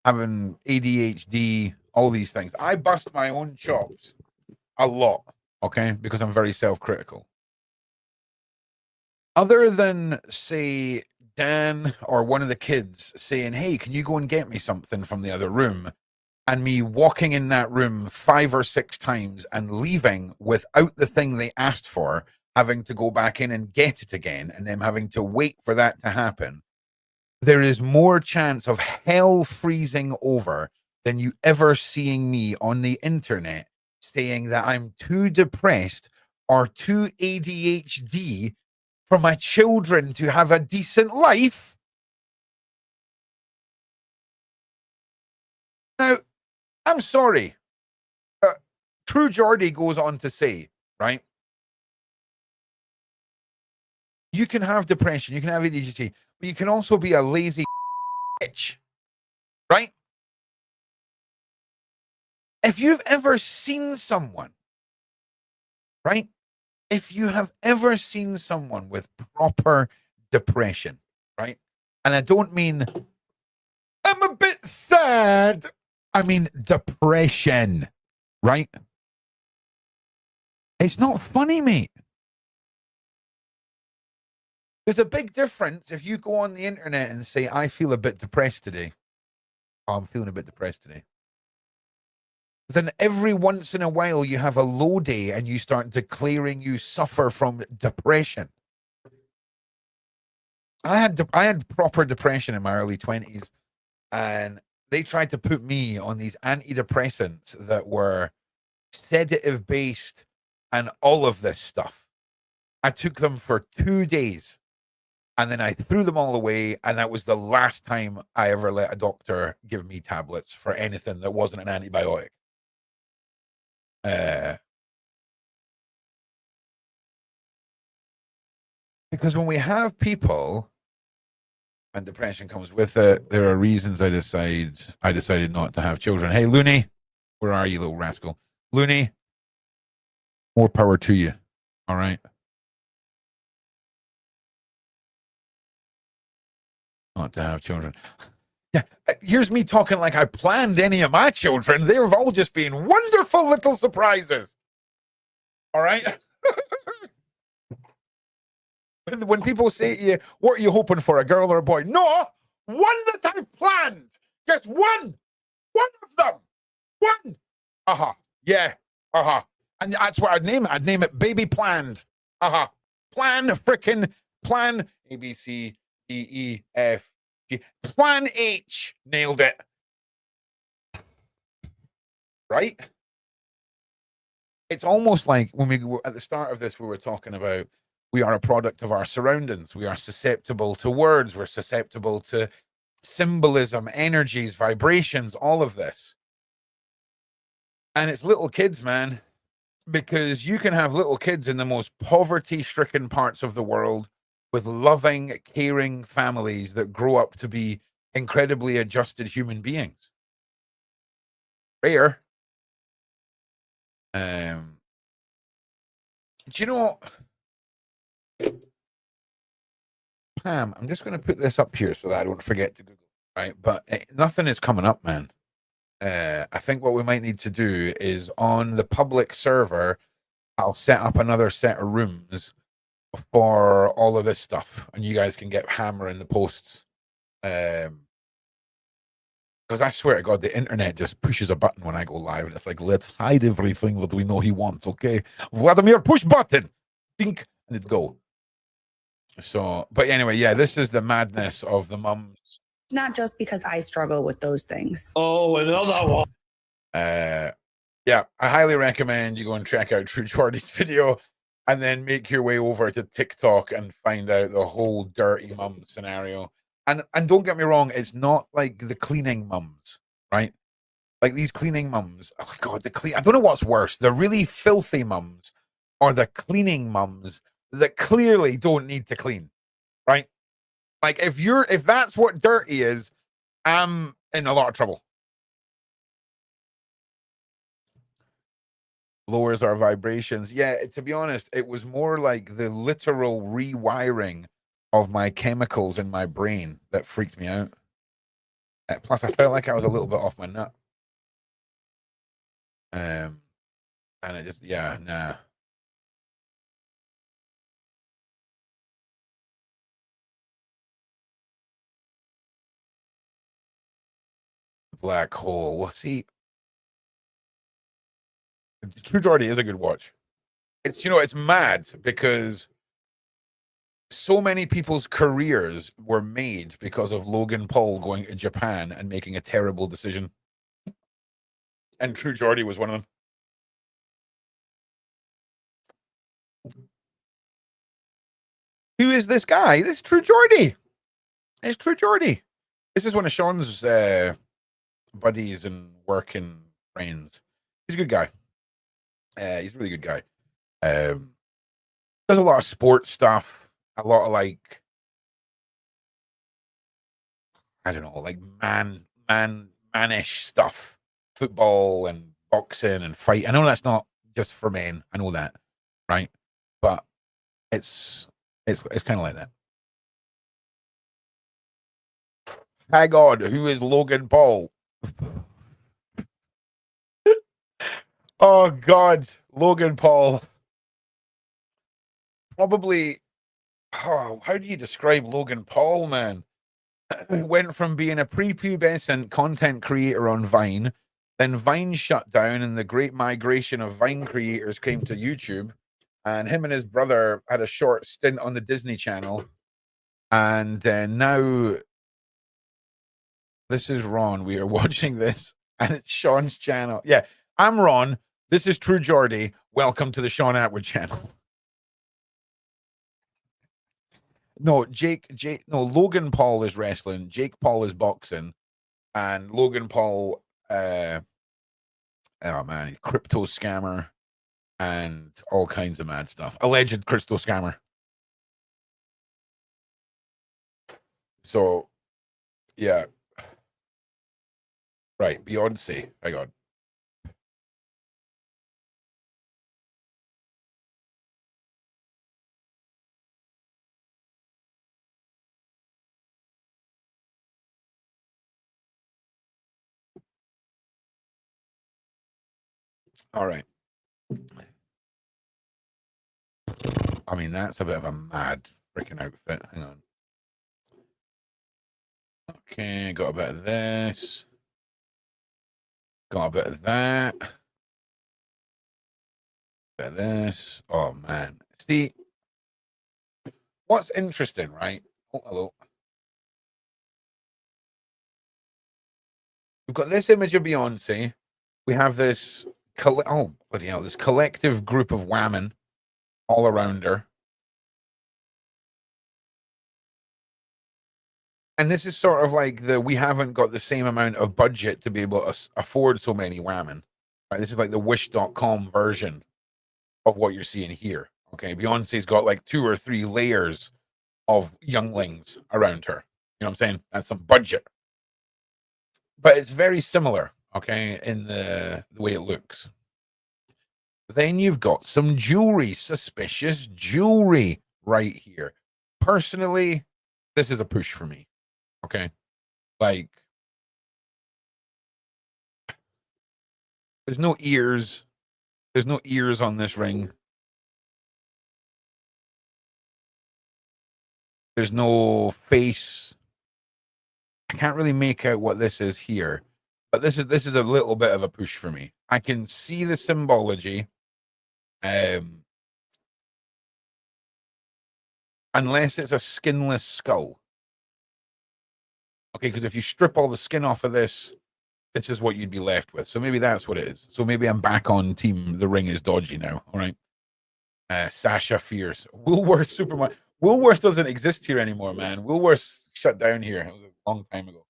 having ADHD, all these things, I bust my own chops a lot, okay? Because I'm very self-critical. Other than, say, Dan or one of the kids saying, hey, can you go and get me something from the other room? And me walking in that room 5 or 6 times and leaving without the thing they asked for, having to go back in and get it again, and them having to wait for that to happen. There is more chance of hell freezing over than you ever seeing me on the internet saying that I'm too depressed or too ADHD for my children to have a decent life. Now, I'm sorry. True Geordie goes on to say, right? You can have depression, you can have ADHD, but you can also be a lazy bitch, right? If you've ever seen someone, right? If you have ever seen someone with proper depression, right? And I don't mean, I'm a bit sad. I mean depression, right? It's not funny, mate. There's a big difference if you go on the internet and say, I feel a bit depressed today. Oh, I'm feeling a bit depressed today. Then every once in a while you have a low day and you start declaring you suffer from depression. I had proper depression in my early 20s, and they tried to put me on these antidepressants that were sedative based and all of this stuff. I took them for 2 days and then I threw them all away, and that was the last time I ever let a doctor give me tablets for anything that wasn't an antibiotic. Because when we have people and depression comes with it, there are reasons I decided not to have children. Hey, Looney, where are you, little rascal? Looney, more power to you. All right. Not to have children. Yeah, here's me talking like I planned any of my children. They've all just been wonderful little surprises. All right. When people say to you, what are you hoping for, a girl or a boy? No, one that I've planned. Just one of them. One. Yeah. And that's what I'd name it. I'd name it Baby Planned. Plan frickin' plan A B C D E F G. Plan H. Nailed it. Right? It's almost like when we were at the start of this, we were talking about we are a product of our surroundings. We are susceptible to words. We're susceptible to symbolism, energies, vibrations, all of this. And it's little kids, man, because you can have little kids in the most poverty-stricken parts of the world with loving, caring families that grow up to be incredibly adjusted human beings. Rare. Do you know what? Pam, I'm just going to put this up here so that I don't forget to Google, right? But nothing is coming up, man. I think what we might need to do is on the public server, I'll set up another set of rooms for all of this stuff, and you guys can get hammering the posts. Because I swear to God, the internet just pushes a button when I go live, and it's like, let's hide everything that we know he wants, okay? Vladimir, push button! Think, and it go. So, but anyway, yeah, this is the madness of the mums. Not just because I struggle with those things. Oh, another one. Yeah, I highly recommend you go and check out True Jordy's video and then make your way over to TikTok and find out the whole dirty mum scenario. And don't get me wrong, it's not like the cleaning mums, right? Like these cleaning mums, oh God, I don't know what's worse, the really filthy mums or the cleaning mums that clearly don't need to clean, right? Like if that's what dirty is, I'm in a lot of trouble. Lowers our vibrations. Yeah, to be honest, it was more like the literal rewiring of my chemicals in my brain that freaked me out. Plus, I felt like I was a little bit off my nut. And it just, yeah, nah. Black hole. Well, see, True Jordy is a good watch. It's, you know, it's mad because so many people's careers were made because of Logan Paul going to Japan and making a terrible decision. And True Jordy was one of them. Who is this guy? This is True Jordy. It's True Jordy. This is one of Sean's buddies and working friends. He's a good guy. He's a really good guy. Does a lot of sports stuff, a lot of like, I don't know, like manish stuff, football and boxing and fight. I know that's not just for men. I know that, right? But it's kind of like that. Hi God, who is Logan Paul? Oh God, Logan Paul. Probably, oh, how do you describe Logan Paul, man? Went from being a prepubescent content creator on Vine, then Vine shut down and the great migration of Vine creators came to YouTube, and him and his brother had a short stint on the Disney Channel, and now this is Ron. We are watching this, and it's Sean's channel. Yeah, I'm Ron. This is True Jordy. Welcome to the Sean Atwood channel. No, Logan Paul is wrestling, Jake Paul is boxing, and Logan Paul, oh man, crypto scammer and all kinds of mad stuff. Alleged crypto scammer. So, yeah. Right, Beyonce. I got. All right. I mean, that's a bit of a mad freaking outfit. Hang on. Okay, got a bit of this. Got a bit of that. Bit of this. Oh man. See, what's interesting, right? Oh, hello. We've got this image of Beyonce. We have this oh bloody hell, this collective group of women all around her. And this is sort of like we haven't got the same amount of budget to be able to afford so many women. Right? This is like the wish.com version of what you're seeing here. Okay. Beyonce's got like 2 or 3 layers of younglings around her. You know what I'm saying? That's some budget. But it's very similar, okay, in the way it looks. Then you've got some jewelry, suspicious jewelry right here. Personally, this is a push for me. Okay. Like, there's no ears. There's no ears on this ring. There's no face. I can't really make out what this is here, but this is a little bit of a push for me. I can see the symbology. Unless it's a skinless skull. Okay, because if you strip all the skin off of this, this is what you'd be left with. So maybe that's what it is. So maybe I'm back on team the ring is dodgy now. All right. Sasha Fierce. Woolworth Supermarket. Woolworth doesn't exist here anymore, man. Woolworth shut down here. It was a long time ago.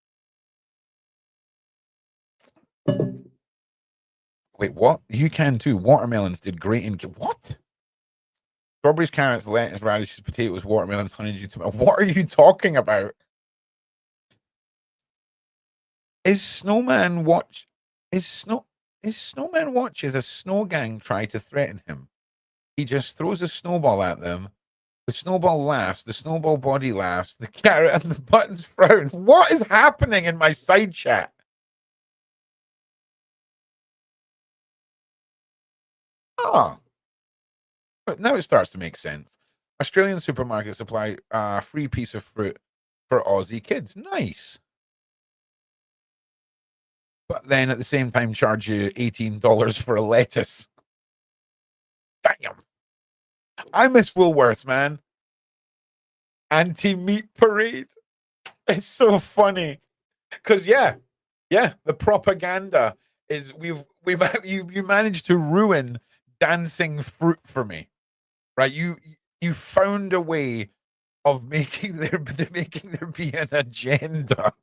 Wait, what? You can too. Watermelons did great in what? Strawberries, carrots, lettuce, radishes, potatoes, watermelons, honeydew, tomato. What are you talking about? Is Snowman watches a snow gang try to threaten him? He just throws a snowball at them. The snowball laughs. The snowball body laughs. The carrot and the buttons frown. What is happening in my side chat? Oh. But now it starts to make sense. Australian supermarket supply a free piece of fruit for Aussie kids. Nice. But then at the same time charge you $18 for a lettuce. Damn. I miss Woolworths, man. Anti-meat parade. It's so funny. Because the propaganda is you managed to ruin dancing fruit for me. Right? You found a way of making there be an agenda.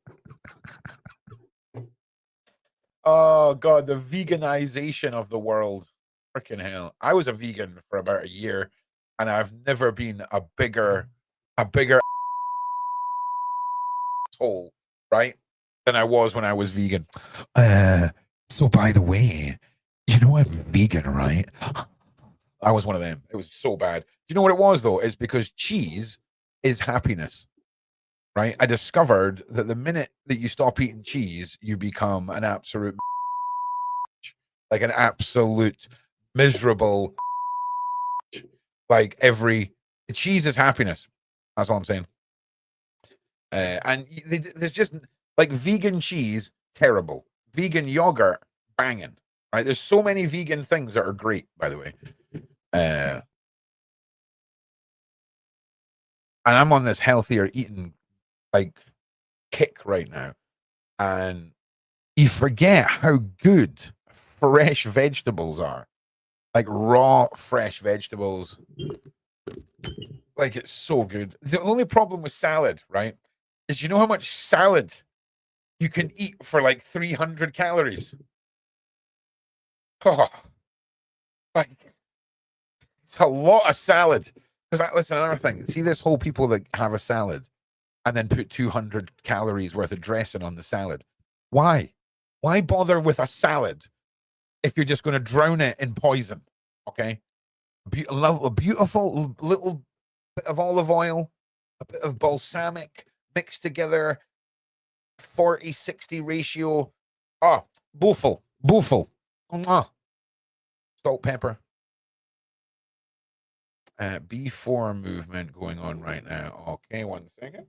Oh god, the veganization of the world. Freaking hell. I was a vegan for about a year and I've never been a bigger hole, right? Than I was when I was vegan. So by the way, you know I'm vegan, right? I was one of them. It was so bad. Do you know what it was though? It's because cheese is happiness. Right? I discovered that the minute that you stop eating cheese, you become an absolute like an absolute miserable like cheese is happiness. That's all I'm saying. And there's just like vegan cheese, terrible. Vegan yogurt, banging. Right? There's so many vegan things that are great, by the way. And I'm on this healthier eating like kick right now, and you forget how good fresh vegetables are, like raw fresh vegetables. Like it's so good. The only problem with salad, right, is you know how much salad you can eat for like 300 calories. Oh, like it's a lot of salad. Because listen, another thing. See this whole people that have a salad and then put 200 calories worth of dressing on the salad. Why? Why bother with a salad if you're just going to drown it in poison? Okay. A beautiful little bit of olive oil, a bit of balsamic mixed together, 40-60 ratio. Oh, beautiful. Salt, pepper. B4 movement going on right now. Okay, 1 second.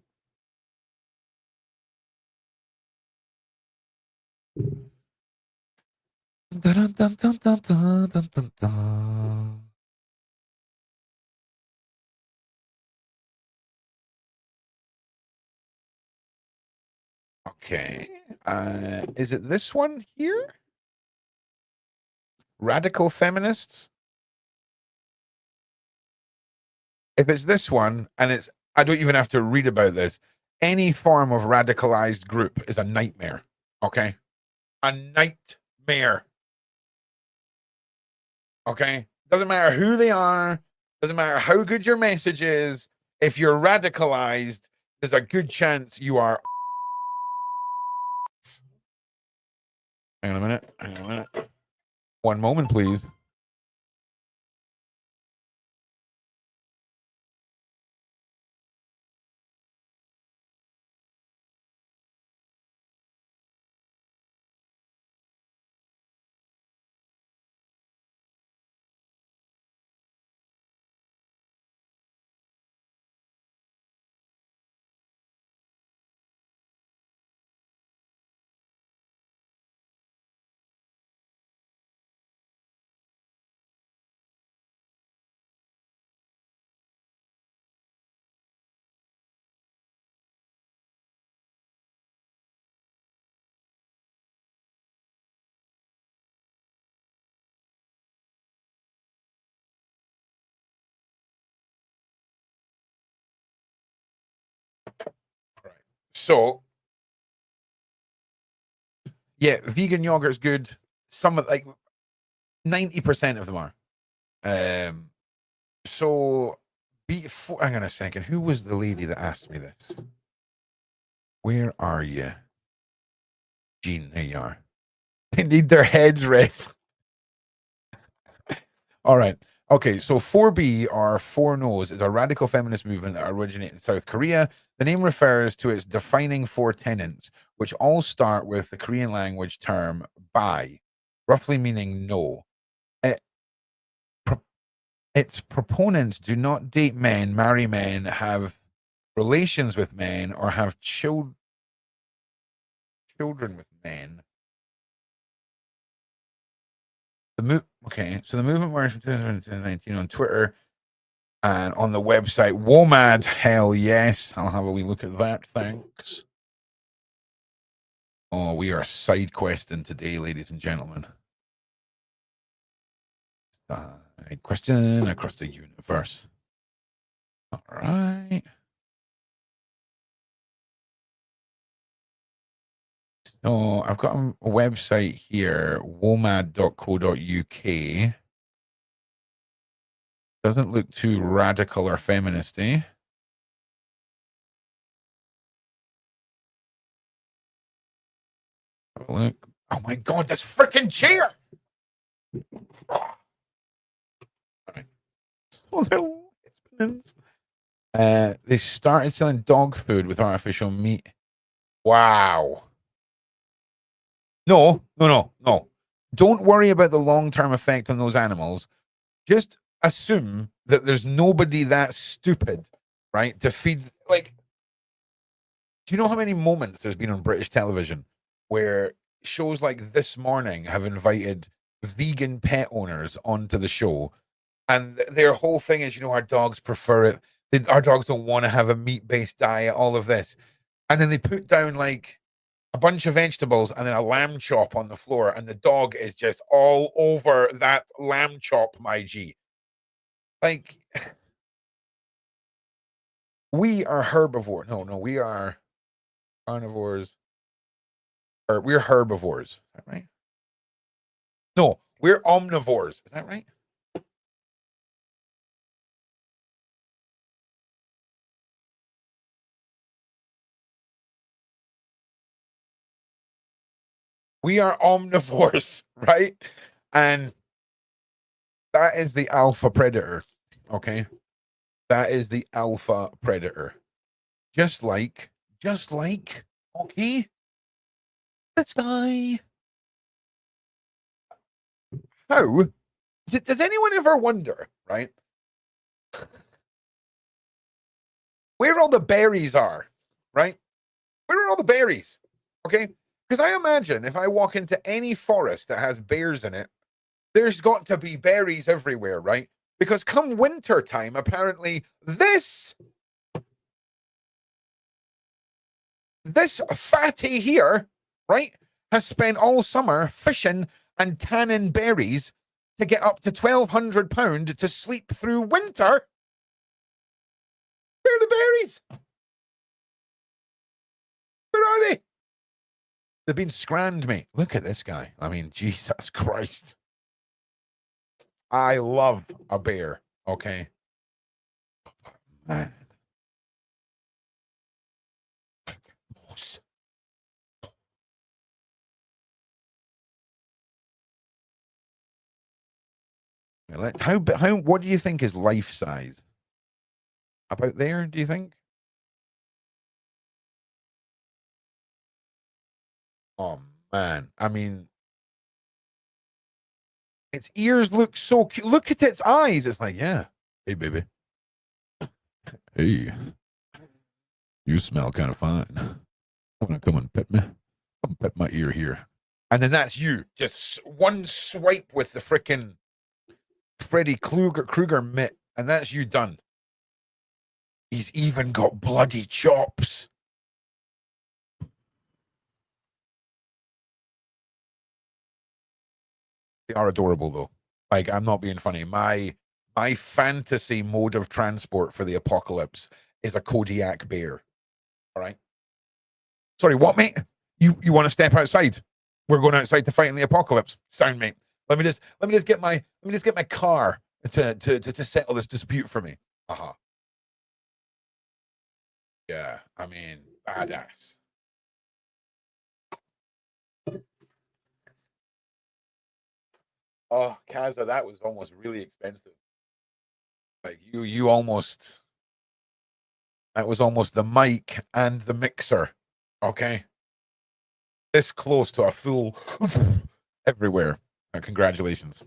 Dun, dun, dun, dun, dun, dun, dun, dun. Okay. Is it this one here? Radical feminists? If it's this one, and it's, I don't even have to read about this. Any form of radicalized group is a nightmare. Okay. A nightmare. Okay. Doesn't matter who they are. Doesn't matter how good your message is. If you're radicalized, there's a good chance you are. Hang on a minute. Hang on a minute. One moment, please. Right. So, yeah, vegan yogurt's good. Some of like 90% of them are. So before, hang on a second. Who was the lady that asked me this? Where are you? Jean, there you are. They need their heads read. All right. Okay, so 4B or 4 No's is a radical feminist movement that originated in South Korea. The name refers to its defining 4 tenets, which all start with the Korean language term bai, roughly meaning no. Its proponents do not date men, marry men, have relations with men, or have children with men. Okay, so the movement works from 2019 on Twitter and on the website WOMAD. Hell yes, I'll have a wee look at that. Thanks. Oh, we are side questing today, ladies and gentlemen. Side question across the universe. All right. So I've got a website here, womad.co.uk. Doesn't look too radical or feminist, eh? Have a look. Oh my god, this freaking chair! Oh. Oh, they started selling dog food with artificial meat. Wow. No. Don't worry about the long-term effect on those animals. Just assume that there's nobody that stupid, right, to feed. Like, do you know how many moments there's been on British television where shows like This Morning have invited vegan pet owners onto the show, and their whole thing is, our dogs prefer it. Our dogs don't want to have a meat-based diet, all of this. And then they put down like a bunch of vegetables and then a lamb chop on the floor, and the dog is just all over that lamb chop, my G. Like, we are herbivore. No, we are carnivores. Or we're herbivores. Is that right? No, we're omnivores. Is that right? We are omnivores, right? And that is the alpha predator. Okay. That is the alpha predator. Just like, okay, this guy. How? Does anyone ever wonder, right? Where all the berries are, right? Where are all the berries? Okay. Because I imagine if I walk into any forest that has bears in it, there's got to be berries everywhere, right? Because come winter time, apparently this fatty here, right, has spent all summer fishing and tanning berries to get up to £1,200 to sleep through winter. Where are the berries? Where are they? They've been scranned, mate. Look at this guy. I mean, Jesus Christ. I love a bear, okay? Man. What do you think is life size? About there, do you think? Oh man, I mean, its ears look so cute. Look at its eyes. It's like, yeah, hey baby, hey, you smell kind of fine. Wanna come and pet me? Come pet my ear here. And then that's you. Just one swipe with the frickin' Freddy Krueger mitt, and that's you done. He's even got bloody chops. They are adorable though. Like, I'm not being funny. My fantasy mode of transport for the apocalypse is a Kodiak bear. All right. Sorry, what, mate? You want to step outside? We're going outside to fight in the apocalypse. Sound, mate. Let me just get my car to settle this dispute for me. Uh-huh. Yeah, I mean, badass. Oh, Kaza, that was almost really expensive. Like you almost, that was almost the mic and the mixer. Okay. This close to a full everywhere. Congratulations.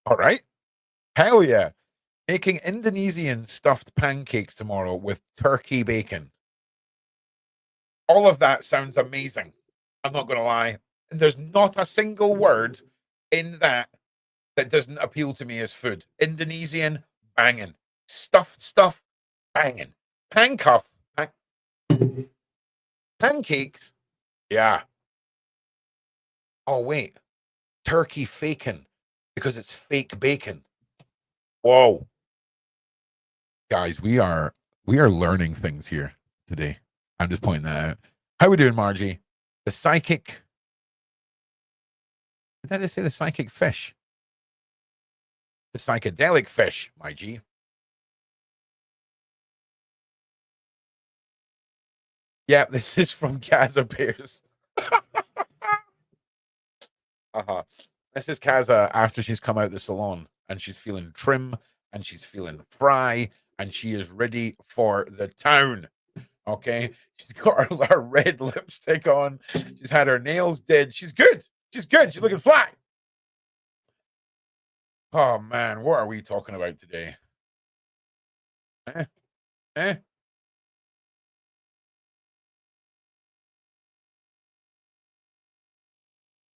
All right. Hell yeah. Making Indonesian stuffed pancakes tomorrow with turkey bacon. All of that sounds amazing. I'm not going to lie. There's not a single word in that doesn't appeal to me as food. Indonesian, banging. Stuffed stuff, banging. Pancakes, yeah. Oh, wait. Turkey faking because it's fake bacon. Whoa. Guys, we are learning things here today. I'm just pointing that out. How we doing, Margie? The psychic. Did I just say the psychic fish? The psychedelic fish, my G. Yeah, this is from Kaza Bears. Uh-huh. This is Kaza after she's come out the salon and she's feeling trim and she's feeling fry and she is ready for the town. Okay. She's got her red lipstick on. She's had her nails did. She's good. She's good. She's looking fly. Oh man, what are we talking about today?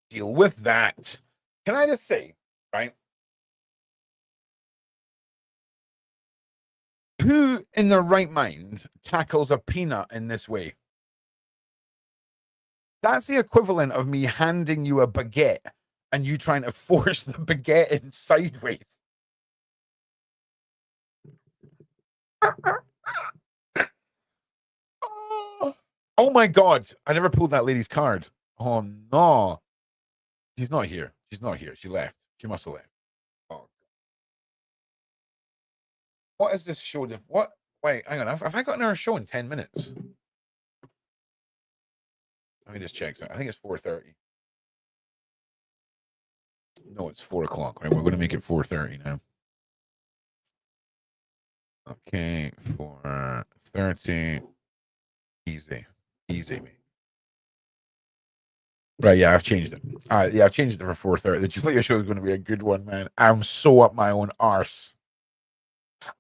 Deal with that. Can I just say, right? Who in their right mind tackles a peanut in this way? That's the equivalent of me handing you a baguette and you trying to force the baguette in sideways. Oh my God. I never pulled that lady's card. Oh no. She's not here. She's not here. She left. She must have left. Oh. What is this show? What? Wait, hang on. Have I got another show in 10 minutes? Let me just check. I think it's 4:30. No, it's 4 o'clock. Right, we're going to make it 4:30 now. Okay, 4:30. Easy, mate. Right, yeah, I've changed it. Yeah, I've changed it for 4:30. The Julia show is going to be a good one, man. I'm so up my own arse.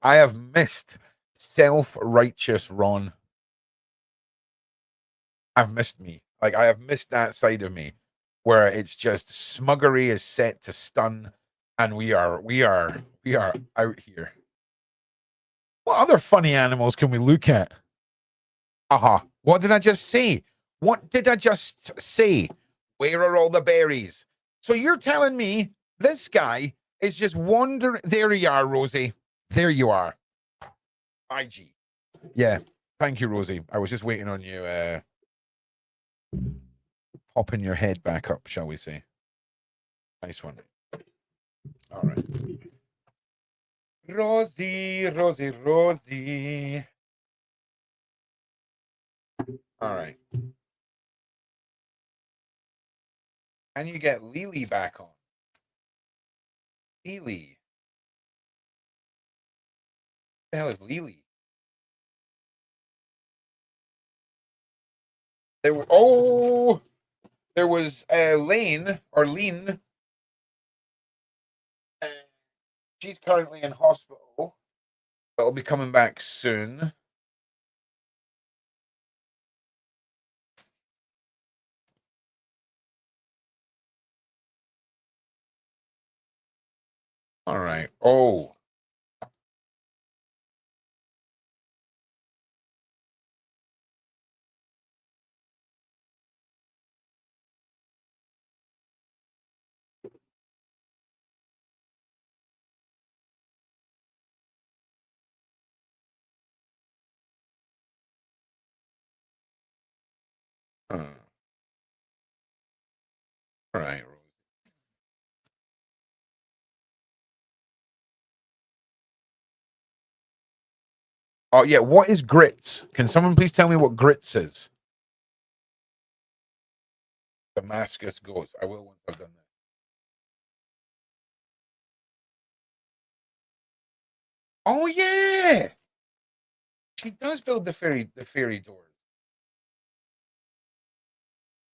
I have missed self-righteous Ron. I've missed me. Like, I have missed that side of me where it's just smuggery is set to stun, and we are out here. What other funny animals can we look at? What did I just say? What did I just say? Where are all the berries? So you're telling me this guy is just wandering? There you are, Rosie. There you are. IG. Yeah. Thank you, Rosie. I was just waiting on you popping your head back up, shall we say. Nice one. All right. Rosie, Rosie, Rosie. All right. Can you get Lily back on? Lily. What the hell is Lily? There was Lane or Lean. She's currently in hospital, but will be coming back soon. All right. Oh. All right. Oh, yeah. What is grits? Can someone please tell me what grits is? Damascus goes. I will once I've done that. Oh, yeah. She does build the fairy doors.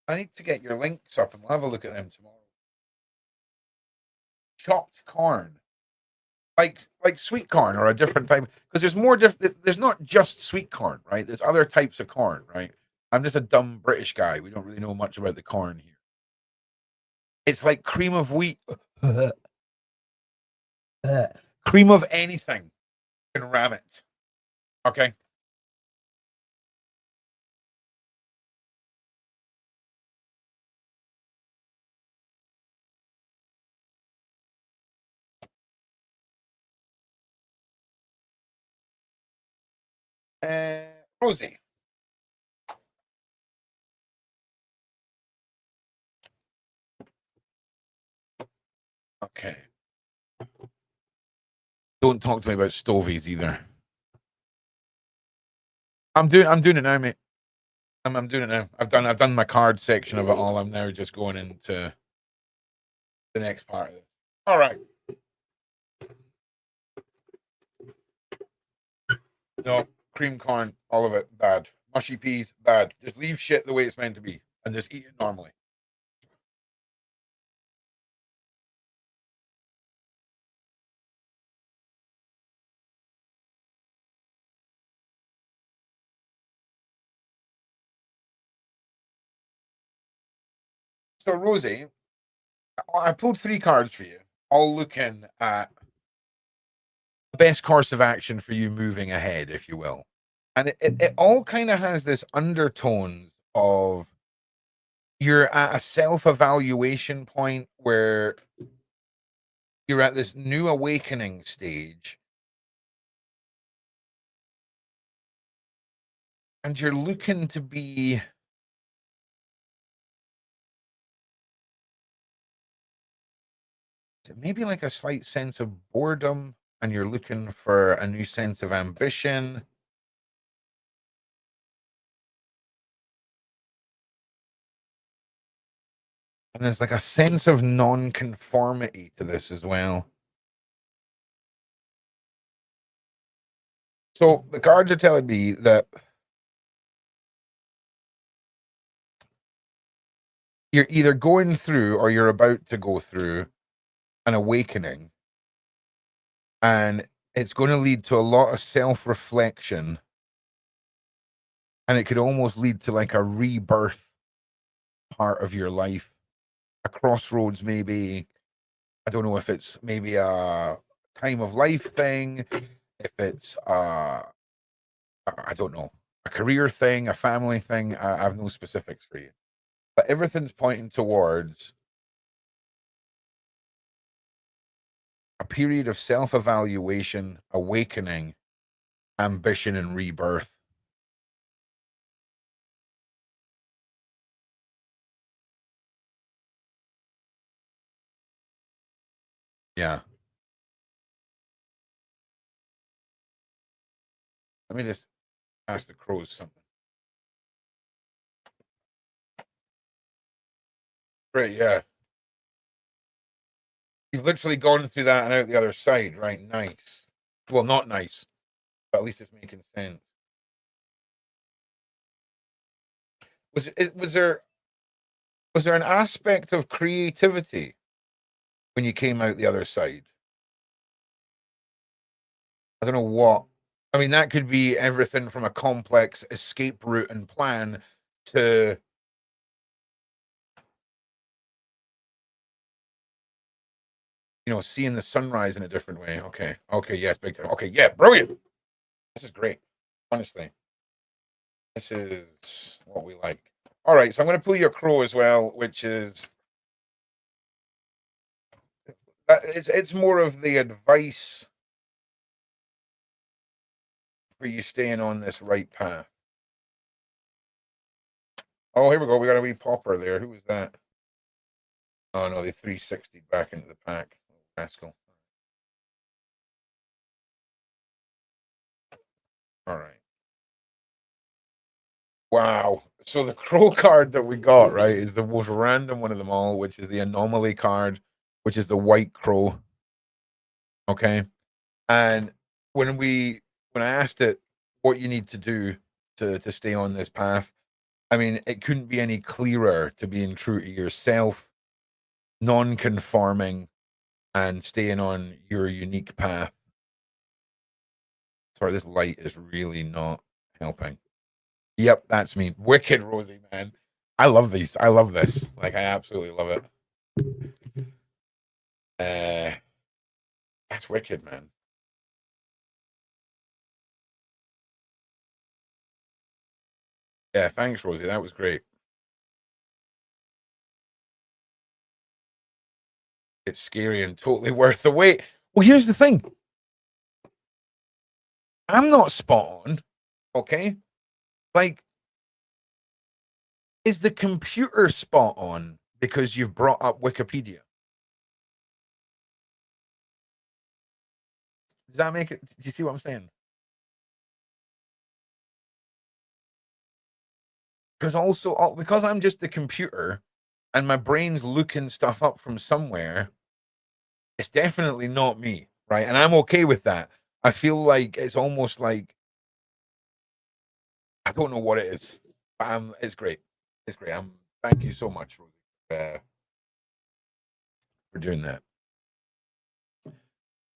I need to get your links up and we'll have a look at them tomorrow. Chopped corn. Like sweet corn or a different type, because there's more there's not just sweet corn, right? There's other types of corn, right? I'm just a dumb British guy. We don't really know much about the corn here. It's like cream of wheat. Cream of anything. You can ram it. Okay. Rosie. Okay. Don't talk to me about stovies either. I'm doing it now, mate. I'm doing it now. I've done my card section of it all. I'm now just going into the next part of it. All right. No, cream corn, all of it, bad. Mushy peas, bad. Just leave shit the way it's meant to be and just eat it normally. So, Rosie, I pulled 3 cards for you, all looking at the best course of action for you moving ahead, if you will. And it all kind of has this undertone of you're at a self-evaluation point where you're at this new awakening stage. And you're looking to be maybe like a slight sense of boredom, and you're looking for a new sense of ambition. And there's like a sense of non-conformity to this as well. So the cards are telling me that you're either going through or you're about to go through an awakening. And it's going to lead to a lot of self-reflection and it could almost lead to like a rebirth part of your life, a crossroads, maybe. I don't know if it's maybe a time of life thing, if it's I don't know, a career thing, a family thing. I have no specifics for you, but everything's pointing towards a period of self-evaluation, awakening, ambition, and rebirth. Yeah. Let me just ask the crows something. Great, yeah. You've literally gone through that and out the other side, right? Nice. Well, not nice, but at least it's making sense. Was there an aspect of creativity when you came out the other side? I don't know what. I mean, that could be everything from a complex escape route and plan to seeing the sunrise in a different way. Okay. Okay. Yes. Big time. Okay. Yeah. Brilliant. This is great. Honestly, this is what we like. All right. So I'm going to pull your crow as well, which is, it's more of the advice for you staying on this right path. Oh, here we go. We got a wee popper there. Who was that? Oh, no, they 360 back into the pack. Rascal. All right. Wow. So the crow card that we got, right, is the most random one of them all, which is the anomaly card, which is the white crow. Okay. And when I asked it what you need to do to stay on this path, I mean, it couldn't be any clearer to being true to yourself, non-conforming, and staying on your unique path. Sorry, this light is really not helping. Yep, that's me. Wicked Rosie, man. I love these. I love this. Like, I absolutely love it. That's wicked, man. Yeah, thanks, Rosie. That was great. It's scary and totally worth the wait. Well, here's the thing. I'm not spot on, okay? Like, is the computer spot on because you've brought up Wikipedia? Does that make it? Do you see what I'm saying? Because I'm just the computer and my brain's looking stuff up from somewhere, it's definitely not me, right? And I'm okay with that. I feel like it's almost like, I don't know what it is, but it's great. It's great. Thank you so much, Rosie, for doing that.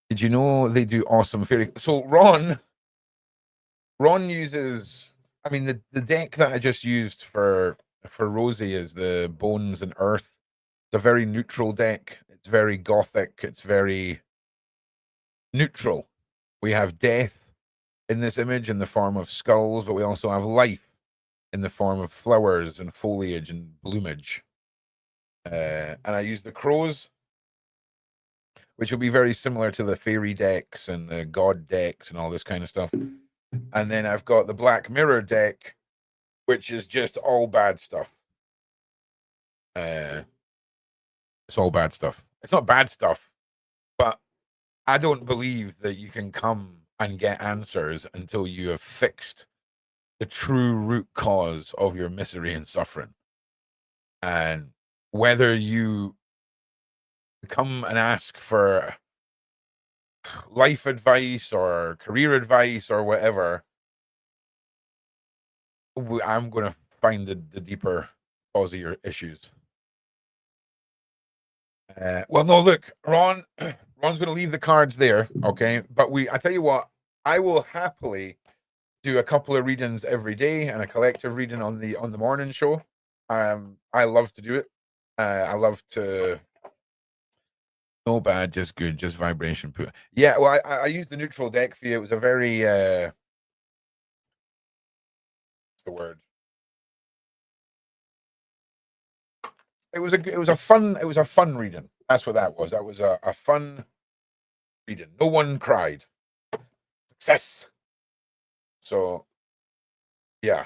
Did you know they do awesome fairy? So Ron uses, I mean, the deck that I just used for Rosie is the Bones and Earth. It's a very neutral deck. It's very gothic. It's very neutral. We have death in this image in the form of skulls, but we also have life in the form of flowers and foliage and bloomage. And I use the crows, which will be very similar to the fairy decks and the god decks and all this kind of stuff. And then I've got the Black Mirror deck, which is just all bad stuff. It's all bad stuff. It's not bad stuff, but I don't believe that you can come and get answers until you have fixed the true root cause of your misery and suffering. And whether you come and ask for life advice or career advice or whatever, I'm going to find the deeper cause of your issues. Well, no, look, Ron's going to leave the cards there, okay? But I tell you what, I will happily do a couple of readings every day and a collective reading on the morning show. I love to do it. I love to. No bad, just good, just vibration. Yeah, well, I used the neutral deck for you. It was a very what's the word? It was a fun reading. That's what that was. That was a fun reading. No one cried. Success. So yeah.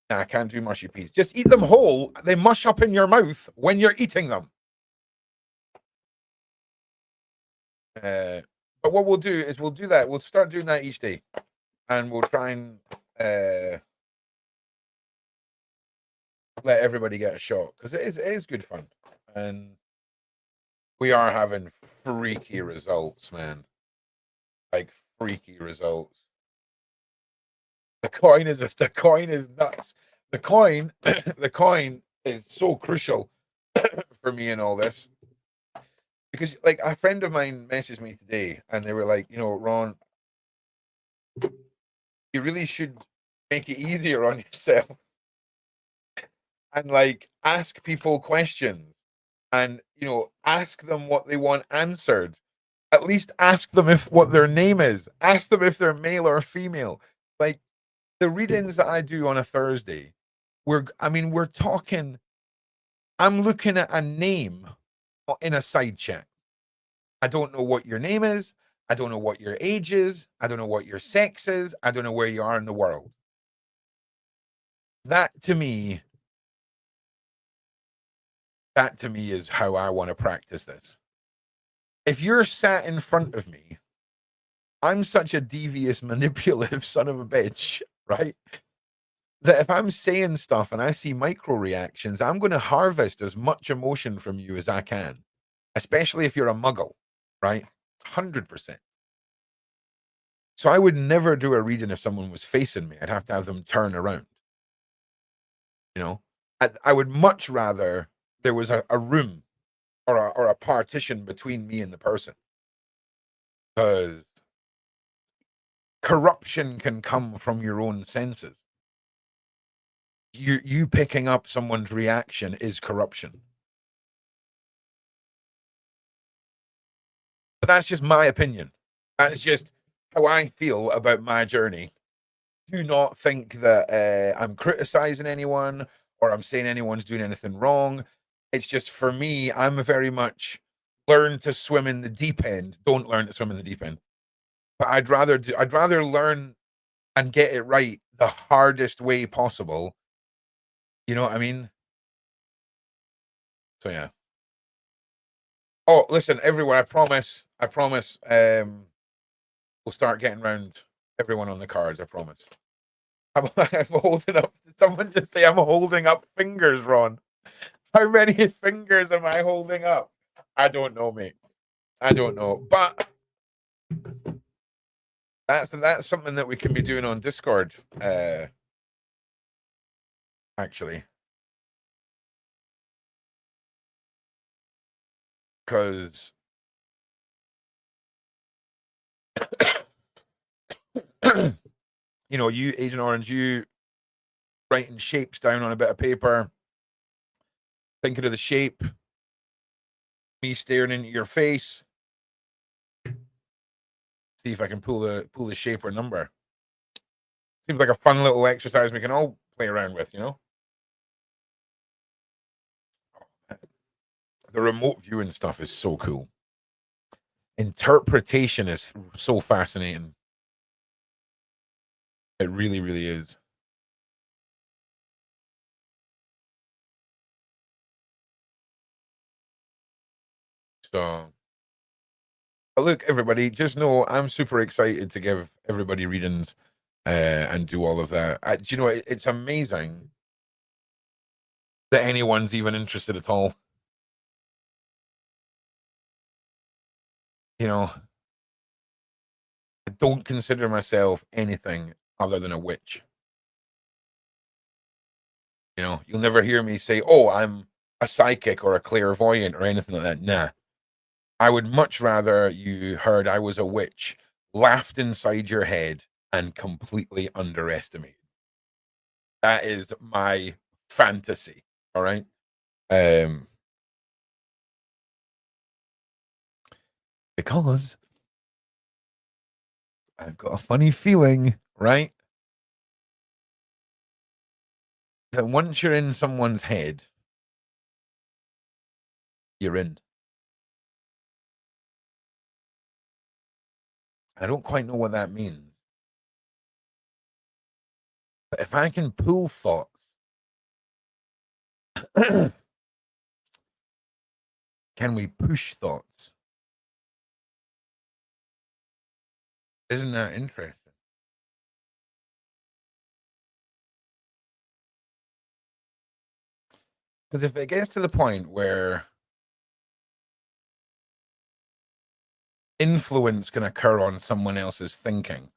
Nah, I can't do mushy peas. Just eat them whole. They mush up in your mouth when you're eating them. But what we'll do is we'll do that. We'll start doing that each day, and we'll try and let everybody get a shot because it is good fun, and we are having freaky results, man. Like freaky results. The coin is nuts. The coin, the coin is so crucial for me in all this. Because like a friend of mine messaged me today and they were like, you know, Ron, you really should make it easier on yourself and like ask people questions and, you know, ask them what they want answered. At least ask them what their name is. Ask them if they're male or female. Like the readings that I do on a Thursday, we're talking, I'm looking at a name in a side chat. I don't know what your name is. I don't know what your age is. I don't know what your sex is. I don't know where you are in the world. That to me is how I want to practice this. If you're sat in front of me, I'm such a devious, manipulative son of a bitch, right? That if I'm saying stuff and I see micro reactions, I'm going to harvest as much emotion from you as I can, especially if you're a muggle, right? 100%. So I would never do a reading if someone was facing me. I'd have to have them turn around. You know, I would much rather there was a room or a partition between me and the person, because corruption can come from your own senses. You picking up someone's reaction is corruption. But that's just my opinion. That's just how I feel about my journey. Do not think that I'm criticizing anyone or I'm saying anyone's doing anything wrong. It's just for me, I'm very much learn to swim in the deep end. Don't learn to swim in the deep end. But I'd rather learn and get it right the hardest way possible. You know what I mean? So yeah. Oh, listen, everyone, I promise, we'll start getting around everyone on the cards, I promise. I'm holding up, someone just say I'm holding up fingers, Ron. How many fingers am I holding up? I don't know, mate. I don't know. But that's something that we can be doing on Discord, actually. Because you know, you Agent Orange, you writing shapes down on a bit of paper, thinking of the shape, me staring into your face. See if I can pull the shape or number. Seems like a fun little exercise we can all play around with, you know. The remote viewing stuff is so cool. Interpretation is so fascinating. It really, really is. So, but look, everybody, just know I'm super excited to give everybody readings and do all of that. Do you know, it's amazing that anyone's even interested at all. You know, I don't consider myself anything other than a witch. You know, you'll never hear me say, oh, I'm a psychic or a clairvoyant or anything like that. Nah. I would much rather you heard I was a witch laughed inside your head and completely underestimated. That is my fantasy. All right. Because I've got a funny feeling, right? That once you're in someone's head, you're in. I don't quite know what that means. But if I can pull thoughts, can we push thoughts? Isn't that interesting? Because if it gets to the point where influence can occur on someone else's thinking,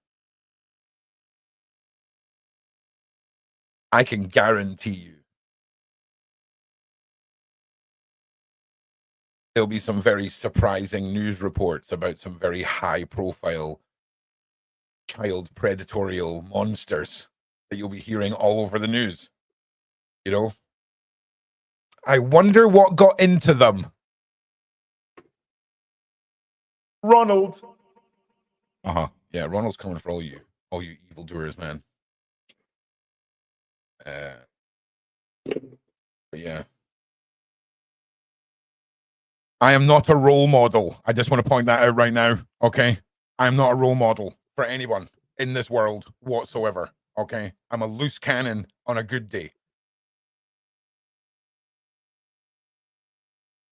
I can guarantee you there'll be some very surprising news reports about some very high profile child predatorial monsters that you'll be hearing all over the news. You know, I wonder what got into them. Ronald. Yeah, Ronald's coming for all you evildoers, man. But yeah. I am not a role model. I just want to point that out right now. Okay. I am not a role model for anyone in this world whatsoever. Okay. I'm a loose cannon on a good day.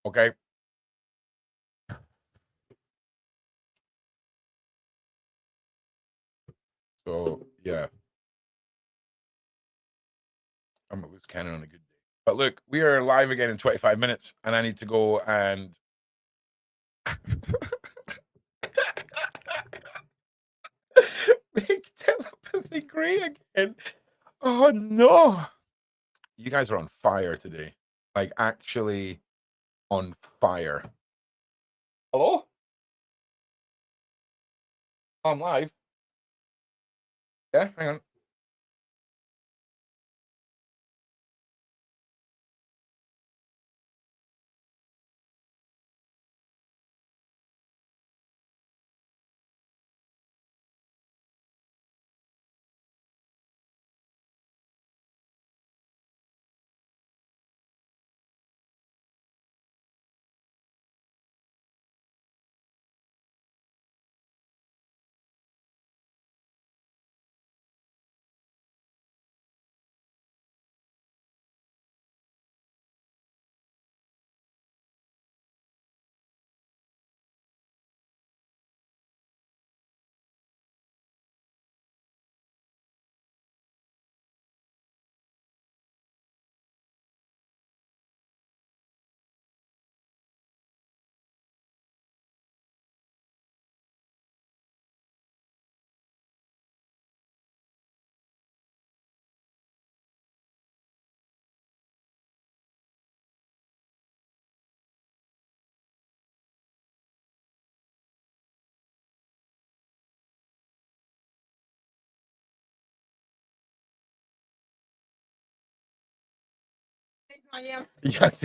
Okay. So yeah. I'm a loose cannon on a good day. But look, we are live again in 25 minutes, and I need to go and make telepathy great again. Oh no. You guys are on fire today. Like actually on fire. Hello? I'm live. Yeah, hang on. Yes.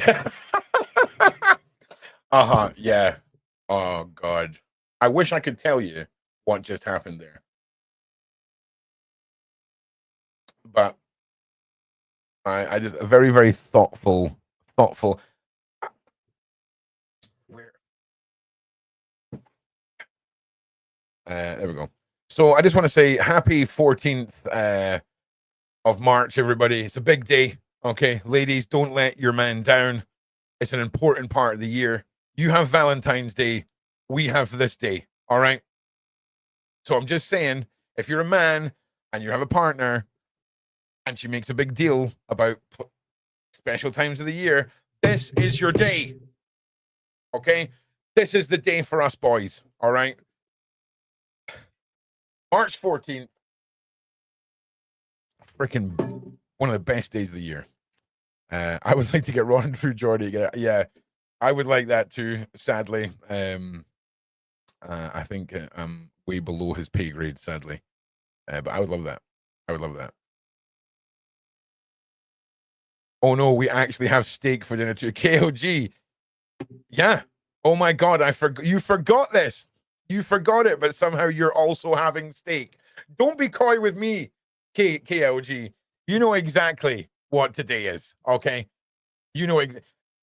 Yeah. Oh God. I wish I could tell you what just happened there. But I just a very, very thoughtful. Where? There we go. So I just want to say happy 14th of March, everybody. It's a big day. Okay, ladies, don't let your man down. It's an important part of the year. You have Valentine's Day. We have this day. All right. So I'm just saying, if you're a man and you have a partner and she makes a big deal about special times of the year, this is your day. Okay. This is the day for us boys. All right. March 14th. Freaking one of the best days of the year. I would like to get Ron through Jordy. Yeah, I would like that too. Sadly, I think I'm way below his pay grade, sadly. But I would love that. I would love that. Oh no, we actually have steak for dinner too. KOG. Yeah. Oh my God, you forgot this. You forgot it, but somehow you're also having steak. Don't be coy with me, KLG. You know exactly what today is, okay? You know,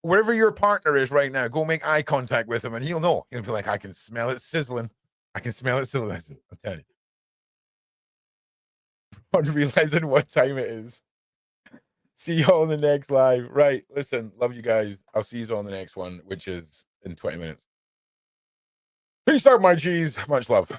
wherever your partner is right now, go make eye contact with him and he'll know. He'll be like, I can smell it sizzling. I can smell it sizzling. I'm telling you. I'm realizing what time it is. See you all in the next live. Right. Listen, love you guys. I'll see you all in the next one, which is in 20 minutes. Peace out, my G's. Much love.